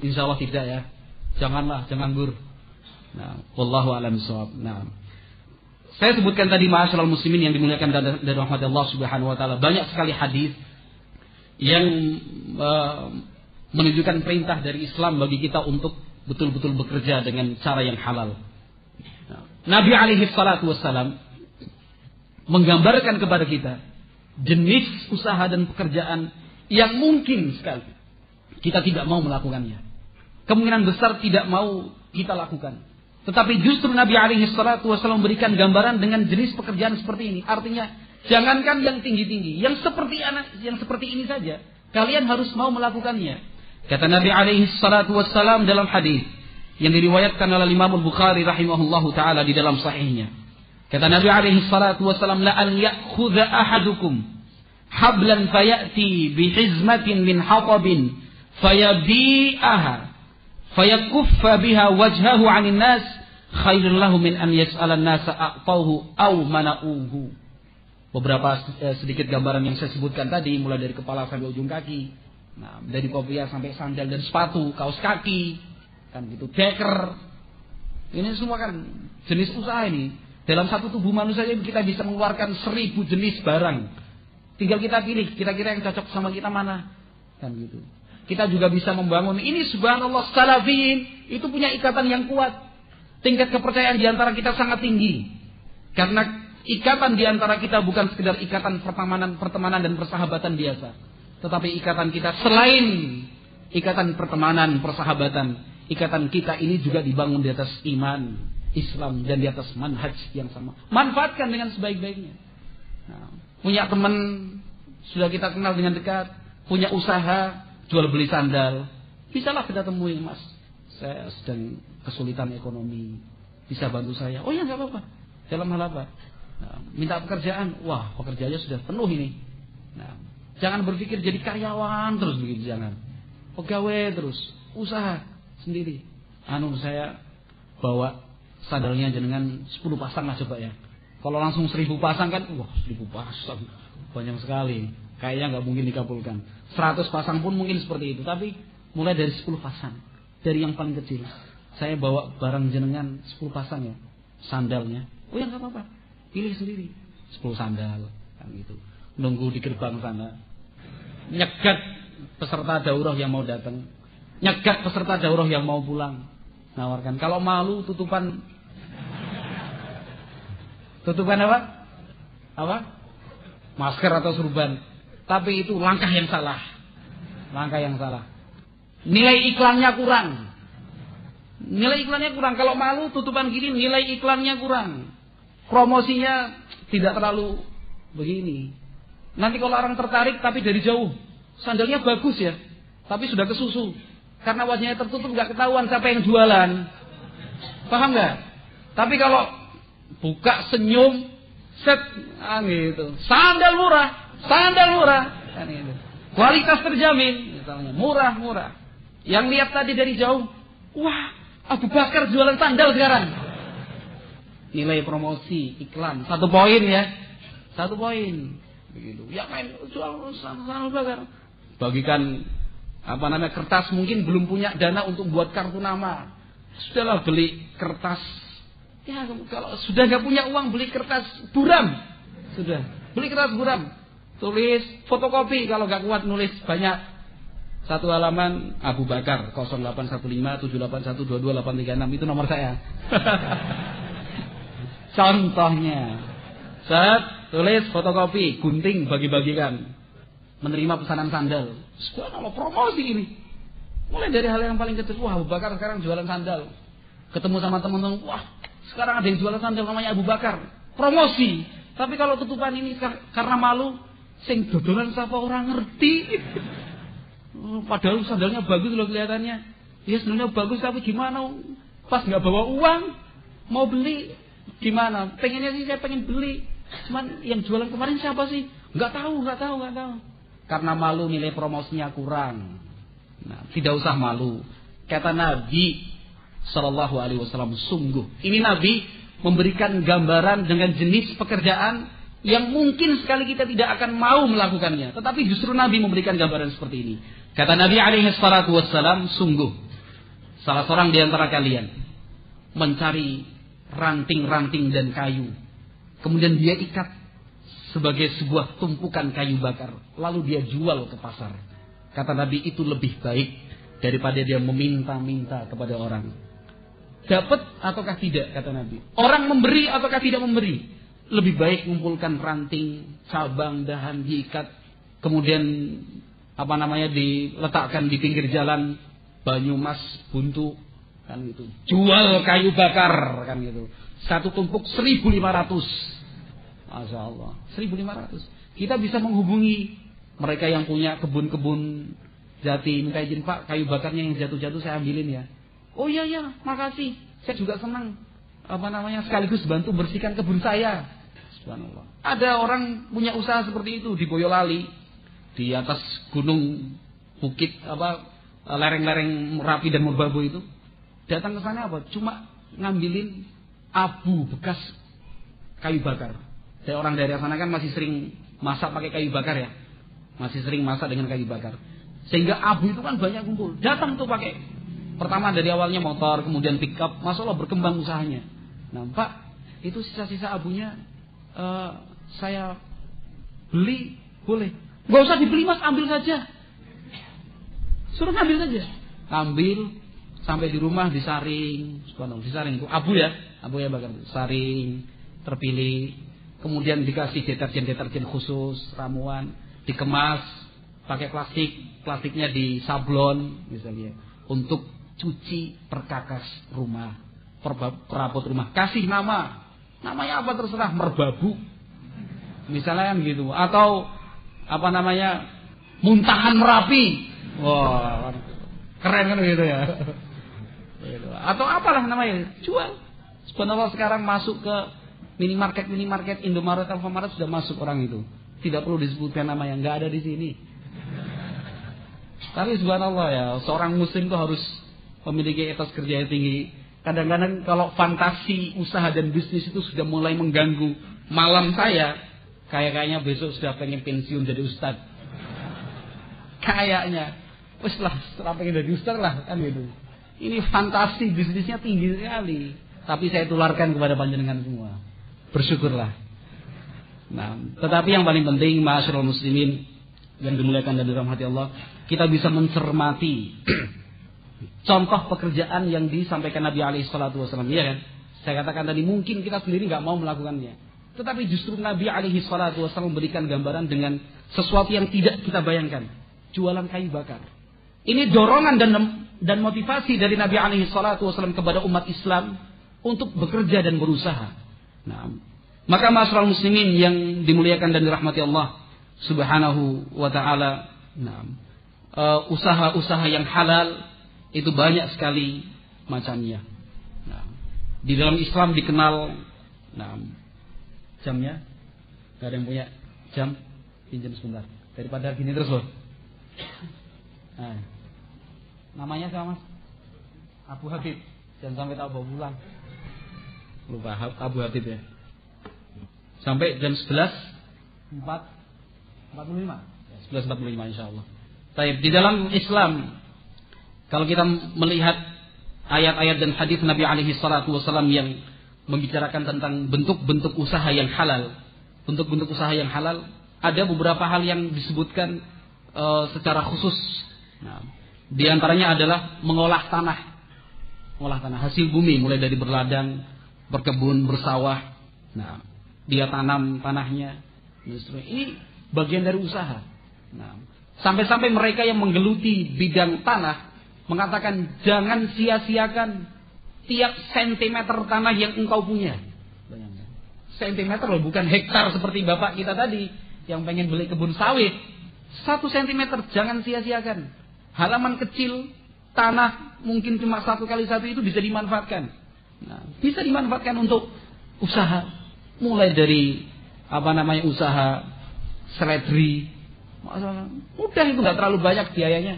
Insyaallah tidak ya. Jangan nganggur. Nah, wallahu a'lam bishawab. Nah, saya sebutkan tadi ma'asyiral muslimin yang dimuliakan dan dirahmati Allah Subhanahu wa taala, banyak sekali hadis yang menunjukkan perintah dari Islam bagi kita untuk betul-betul bekerja dengan cara yang halal. Nah, Nabi alaihi salatu wassalam menggambarkan kepada kita jenis usaha dan pekerjaan yang mungkin sekali kita tidak mau melakukannya. Kemungkinan besar tidak mau kita lakukan. Tetapi justru Nabi alaihi salatu wasallam memberikan gambaran dengan jenis pekerjaan seperti ini. Artinya, jangankan yang tinggi-tinggi, yang seperti ini saja, kalian harus mau melakukannya. Kata Nabi alaihi salatu wasallam dalam hadis yang diriwayatkan oleh Imam Al-Bukhari rahimahullahu taala di dalam sahihnya. Kata Nabi alaihi salatu wasallam, la an ya'khudha ahadukum hablan fayati bihizmatin min hatabin fayabi'aha fayakuffa biha wajhahu 'anil nas khairul lahu min an yas'ala an-nasa a'tauhu aw mana'uhu. Beberapa sedikit gambaran yang saya sebutkan tadi, mulai dari kepala sampai ujung kaki. Nah, dari kopiah sampai sandal dan sepatu, kaos kaki, kan gitu, deker. Ini semua kan jenis usaha ini. Dalam satu tubuh manusia kita bisa mengeluarkan 1000 jenis barang. Tinggal kita pilih kira-kira yang cocok sama kita mana, kan gitu. Kita juga bisa membangun ini subhanallah salafin itu punya ikatan yang kuat. Tingkat kepercayaan di antara kita sangat tinggi. Karena ikatan di antara kita bukan sekedar ikatan pertemanan dan persahabatan biasa. Tetapi ikatan kita selain ikatan pertemanan, persahabatan, ikatan kita ini juga dibangun di atas iman, Islam, dan di atas manhaj yang sama. Manfaatkan dengan sebaik-baiknya. Nah, punya teman sudah kita kenal dengan dekat, punya usaha jual beli sandal, bisalah kita temui, Mas, saya sedang kesulitan ekonomi, bisa bantu saya? Oh ya, nggak apa-apa. Dalam hal apa? Nah, minta pekerjaan, wah pekerjaannya sudah penuh ini. Nah, jangan berpikir jadi karyawan terus begitu, jangan. Pegawai terus, usaha sendiri. Saya bawa sandalnya jenengan 10 pasang lah coba ya. Kalau langsung 1000 pasang kan, wah 1000 pasang banyak sekali. Kayaknya nggak mungkin dikabulkan. 100 pasang pun mungkin seperti itu. Tapi mulai dari 10 pasang, dari yang paling kecil. Saya bawa barang jenengan 10 pasang ya, sandalnya. Oh ya nggak apa-apa, pilih sendiri 10 sandal, kan gitu. Nunggu di gerbang sana, nyegat peserta daurah yang mau datang, nyegat peserta daurah yang mau pulang. Nawarkan. Kalau malu tutupan apa? Apa? Masker atau surban. Tapi itu langkah yang salah. Langkah yang salah. Nilai iklannya kurang. Nilai iklannya kurang. Kalau malu tutupan gini nilai iklannya kurang. Promosinya tidak terlalu begini. Nanti kalau orang tertarik tapi dari jauh, sandalnya bagus ya, tapi sudah kesusu. Karena wajahnya tertutup nggak ketahuan siapa yang jualan. Paham nggak? Tapi kalau buka senyum, set, gitu. Sandal murah, kan gitu. Kualitas terjamin, misalnya murah. Yang lihat tadi dari jauh, wah, Abu Bakar jualan sandal sekarang. Nilai promosi, iklan, 1 poin ya, 1 poin. Begitu. Ya main jual sandal Bakar. Bagikan kertas, mungkin belum punya dana untuk buat kartu nama. Sudahlah beli kertas. Ya kalau sudah nggak punya uang beli kertas buram. Sudah beli kertas buram. Tulis fotokopi kalau nggak kuat nulis banyak. 1 halaman Abu Bakar 081578122836 itu nomor saya. Contohnya. Tulis fotokopi, gunting bagi-bagikan. Menerima pesanan sandal. Subhanallah, promosi ini. Mulai dari hal yang paling kecil. Wah, Abu Bakar sekarang jualan sandal. Ketemu sama teman-teman, wah, sekarang ada yang jualan sandal namanya Abu Bakar. Promosi. Tapi kalau tutupan ini karena malu, sing dodolan siapa orang ngerti. Padahal sandalnya bagus loh kelihatannya. Ya sebenarnya bagus tapi gimana? Pas nggak bawa uang, mau beli gimana? Pengennya sih saya pengen beli. Cuman yang jualan kemarin siapa sih? Nggak tahu. Karena malu nilai promosinya kurang. Nah, tidak usah malu. Kata Nabi Sallallahu Alaihi Wasallam, sungguh ini Nabi memberikan gambaran dengan jenis pekerjaan yang mungkin sekali kita tidak akan mau melakukannya, tetapi justru Nabi memberikan gambaran seperti ini. Kata Nabi Alaihi Wasallam, sungguh salah seorang di antara kalian mencari ranting-ranting dan kayu, kemudian dia ikat sebagai sebuah tumpukan kayu bakar, lalu dia jual ke pasar. Kata Nabi, itu lebih baik daripada dia meminta-minta kepada orang. Dapat ataukah tidak, kata Nabi. Orang memberi ataukah tidak memberi. Lebih baik mengumpulkan ranting, cabang, dahan, diikat, kemudian diletakkan di pinggir jalan, Banyumas, Buntu, kan gitu. Jual kayu bakar, kan gitu. 1 tumpuk 1.500. Masya Allah, 1.500. Kita bisa menghubungi mereka yang punya kebun-kebun jati. Minta izin, Pak, kayu bakarnya yang jatuh-jatuh saya ambilin ya. Oh iya, makasih. Saya juga senang. Sekaligus bantu bersihkan kebun saya. Subhanallah. Ada orang punya usaha seperti itu di Boyolali, di atas gunung bukit lereng-lereng Merapi dan Merbabu itu. Datang ke sana cuma ngambilin abu bekas kayu bakar. Saya orang daerah sana kan masih sering masak pakai kayu bakar ya. Masih sering masak dengan kayu bakar. Sehingga abu itu kan banyak kumpul. Datang tuh pakai. Pertama dari awalnya motor, kemudian pick up. Masya Allah berkembang usahanya. Nah, Pak, itu sisa-sisa abunya saya beli, boleh? Gak usah dibeli Mas, ambil saja. Suruh ambil saja. Ambil, sampai di rumah disaring. Subhanallah, disaring itu abu ya bakar. Saring, terpilih. Kemudian dikasih deterjen khusus, ramuan, dikemas, pakai plastiknya disablon misalnya, untuk cuci perkakas rumah, perabot rumah. Kasih namanya apa terserah, Merbabu, misalnya kan gitu, atau Muntahan Merapi, wah keren kan gitu ya, atau apalah namanya, jual. Sebenarnya sekarang masuk ke minimarket, Indomaret, Alfamaret sudah masuk orang itu. Tidak perlu disebutkan nama yang nggak ada di sini. Tapi subhanallah ya, seorang muslim itu harus memiliki etos kerja yang tinggi. Kadang-kadang kalau fantasi usaha dan bisnis itu sudah mulai mengganggu malam saya, kayaknya besok sudah pengen pensiun jadi ustad. Kayaknya, setelah pengen jadi ustad lah kan gitu. Ini fantasi bisnisnya tinggi sekali. Tapi saya tularkan kepada panjenengan semua. Bersyukurlah. Nah, tetapi yang paling penting, ma'asyiral muslimin yang dimuliakan dan dirahmati Allah, kita bisa mencermati contoh pekerjaan yang disampaikan Nabi alaihi salatu wasallam, ya kan? Saya katakan tadi mungkin kita sendiri nggak mau melakukannya, tetapi justru Nabi alaihi salatu wasallam memberikan gambaran dengan sesuatu yang tidak kita bayangkan. Jualan kayu bakar. Ini dorongan dan dan motivasi dari Nabi alaihi salatu wasallam kepada umat Islam untuk bekerja dan berusaha. Nah, maka ma'asyiral muslimin yang dimuliakan dan dirahmati Allah Subhanahu wa taala, usaha-usaha yang halal itu banyak sekali macamnya. Nah, di dalam Islam dikenal, jamnya, gak ada yang punya jam, pinjam sebentar. Daripada gini terus loh. Nah, namanya siapa mas? Abu Habib. Jangan sampai tak bawa pulang. Lupa Abu Habib ya. Sampai jam 11.45. 11.45 insyaallah. Baik, di dalam Islam kalau kita melihat ayat-ayat dan hadis Nabi alaihi salatu wasallam yang membicarakan tentang bentuk-bentuk usaha yang halal. Bentuk-bentuk usaha yang halal, ada beberapa hal yang disebutkan secara khusus. Nah, di antaranya adalah mengolah tanah. Mengolah tanah, hasil bumi, mulai dari berladang, berkebun, bersawah. Nah, dia tanam tanahnya. Ini bagian dari usaha. Nah, sampai-sampai mereka yang menggeluti bidang tanah mengatakan jangan sia-siakan tiap sentimeter tanah yang engkau punya. Bayangkan. Sentimeter loh, bukan hektar seperti bapak kita tadi yang pengen beli kebun sawit. 1 sentimeter jangan sia-siakan. Halaman kecil, tanah mungkin cuma 1 kali 1 itu bisa dimanfaatkan. Nah, bisa dimanfaatkan untuk usaha. Mulai dari usaha seledri. Mudah itu, nggak terlalu banyak biayanya.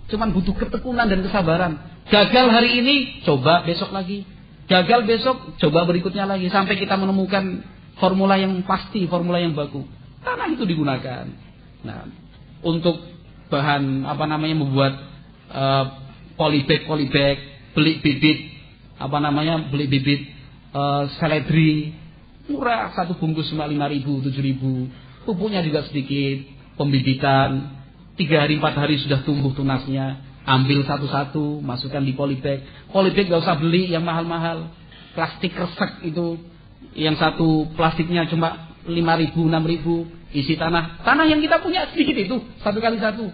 Cuman butuh ketekunan dan kesabaran. Gagal hari ini, coba besok lagi. Gagal besok, coba berikutnya lagi. Sampai kita menemukan formula yang pasti, formula yang baku. Tanah itu digunakan. Nah, untuk bahan membuat polybag, beli bibit seledri murah, 1 bungkus cuma 5.000, 7.000. Pupuknya juga sedikit, pembibitan 3 hari 4 hari sudah tumbuh tunasnya. Ambil satu-satu, masukkan di polybag. Polybag gak usah beli yang mahal-mahal. Plastik resek itu, yang satu plastiknya cuma 5.000, 6.000. Isi tanah yang kita punya sedikit itu, 1 kali 1.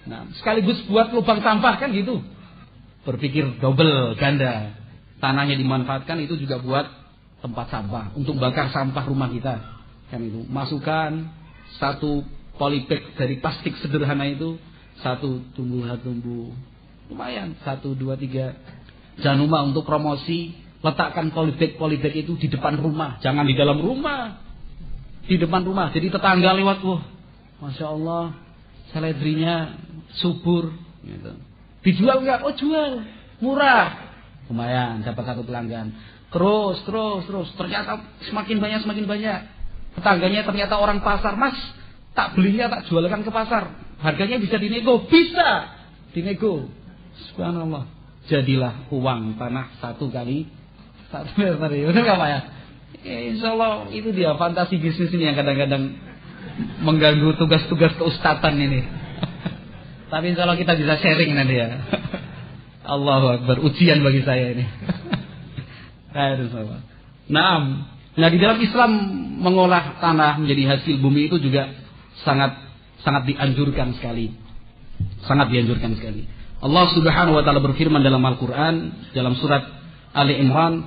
Nah, sekaligus buat lubang sampah kan gitu. Berpikir double ganda. Tanahnya dimanfaatkan itu juga buat tempat sampah, untuk bakar sampah rumah kita. Kan itu. Masukkan 1 polybag dari plastik sederhana itu, 1 tumbuh. Lumayan, 1, 2, 3. Jangan lupa untuk promosi, letakkan polybag itu di depan rumah, jangan di dalam rumah. Di depan rumah, jadi tetangga lewat, wah, masya Allah, seledrinya subur. Gitu. Dijual nggak? Oh jual, murah, lumayan, dapat 1 pelanggan. Terus, ternyata semakin banyak. Tetangganya ternyata orang pasar, mas, tak belinya tak jualkan ke pasar, harganya bisa dinego, subhanallah. Jadilah uang tanah 1 kali 1 meter, benar nggak Pak ya? Insya Allah itu dia fantasi bisnis ini yang kadang-kadang mengganggu tugas-tugas keustatan ini. Tapi insya Allah kita bisa sharing nanti ya. Allahu Akbar, ujian bagi saya ini. Nah, di dalam Islam mengolah tanah menjadi hasil bumi itu juga sangat dianjurkan sekali. Sangat dianjurkan sekali. Allah Subhanahu wa taala berfirman dalam Al-Qur'an dalam surat Ali Imran,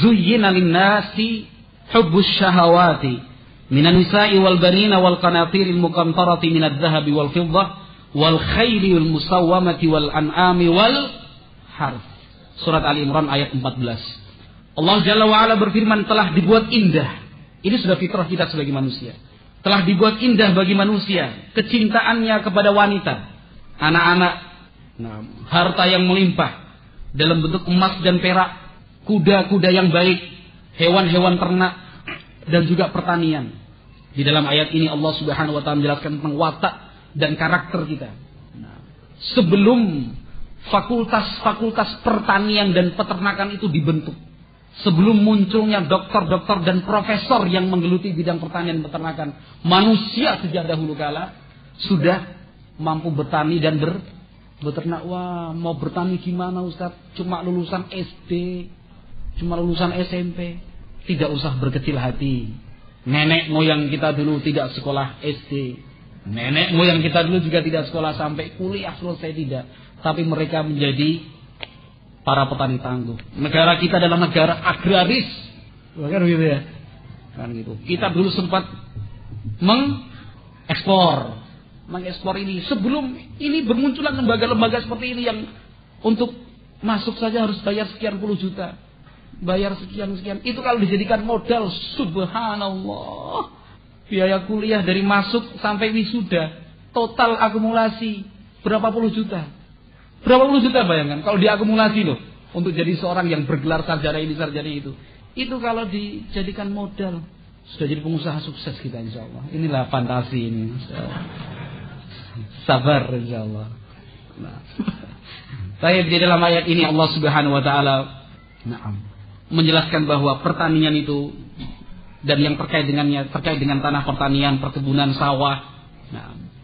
"Zuyyina lin-nasi hubbus syahawati minan nisa'i wal banina wal qanatiril muqantarati minadh dhahabi wal fiddah wal khailil musawwamati wal an'ami wal harth." Surat Ali Imran ayat 14. Allah Jalla wa Ala berfirman, telah dibuat indah. Ini sudah fitrah kita sebagai manusia. Telah dibuat indah bagi manusia kecintaannya kepada wanita, anak-anak, harta yang melimpah dalam bentuk emas dan perak, kuda-kuda yang baik, hewan-hewan ternak, dan juga pertanian. Di dalam ayat ini Allah Subhanahu wa taala menjelaskan tentang watak dan karakter kita. Sebelum fakultas-fakultas pertanian dan peternakan itu dibentuk, sebelum munculnya dokter-dokter dan profesor yang menggeluti bidang pertanian dan peternakan, manusia sejak dahulu kala sudah mampu bertani dan beternak. Wah, mau bertani gimana Ustaz? Cuma lulusan SD, cuma lulusan SMP. Tidak usah berkecil hati. Nenek moyang kita dulu tidak sekolah SD, Nenek moyang kita dulu juga tidak sekolah sampai kuliah selesai, tidak. Tapi mereka menjadi para petani tangguh. Negara kita adalah negara agraris. Bukan gitu ya? Kan gitu. Kita dulu sempat mengekspor ini. Sebelum ini bermunculan lembaga-lembaga seperti ini yang untuk masuk saja harus bayar sekian puluh juta. Bayar sekian. Itu kalau dijadikan modal, subhanallah. Biaya kuliah dari masuk sampai wisuda, total akumulasi berapa puluh juta. Berapa puluh juta bayangkan kalau diakumulasi loh. Untuk jadi seorang yang bergelar sarjana ini, sarjana itu. Itu kalau dijadikan modal, sudah jadi pengusaha sukses kita insyaallah. Inilah fantasi ini. Sabar insyaallah. Nah. Baik, di dalam ayat ini Allah Subhanahu wa taala menjelaskan bahwa pertanian itu dan yang terkait dengan tanah pertanian, perkebunan, sawah,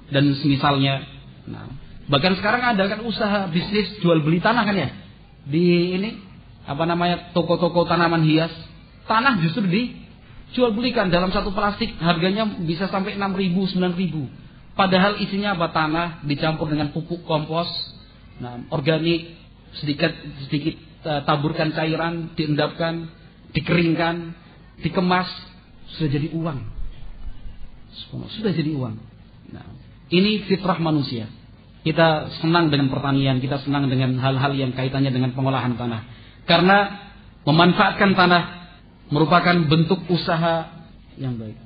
dan semisalnya. Bahkan sekarang ada kan usaha bisnis jual beli tanah kan ya? Di ini toko-toko tanaman hias, tanah justru dijual belikan dalam satu plastik, harganya bisa sampai 6.000, 9.000. Padahal isinya apa? Tanah dicampur dengan pupuk kompos, organik, sedikit taburkan cairan, diendapkan, dikeringkan, dikemas, sudah jadi uang. Sudah jadi uang. Ini fitrah manusia. Kita senang dengan pertanian, kita senang dengan hal-hal yang kaitannya dengan pengolahan tanah. Karena memanfaatkan tanah merupakan bentuk usaha yang baik.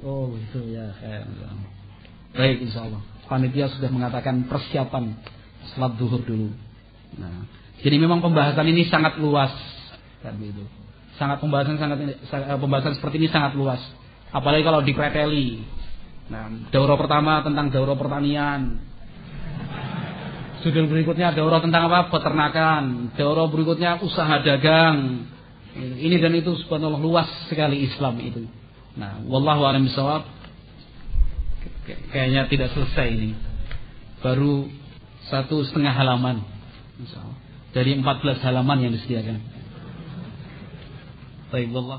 Oh itu ya. Baik insyaallah. Panitia sudah mengatakan persiapan salat zuhur dulu. Jadi memang pembahasan ini sangat luas. Kan itu. Pembahasan seperti ini sangat luas. Apalagi kalau dipreteli. Daurah pertama tentang daurah pertanian. Judul berikutnya daurah tentang apa? Peternakan. Daurah berikutnya usaha dagang. Ini dan itu subhanallah luas sekali Islam itu. Wallahu a'lam bishawab. Kayaknya tidak selesai ini. Baru 1,5 halaman. Dari 14 halaman yang disediakan. Baik, wallahu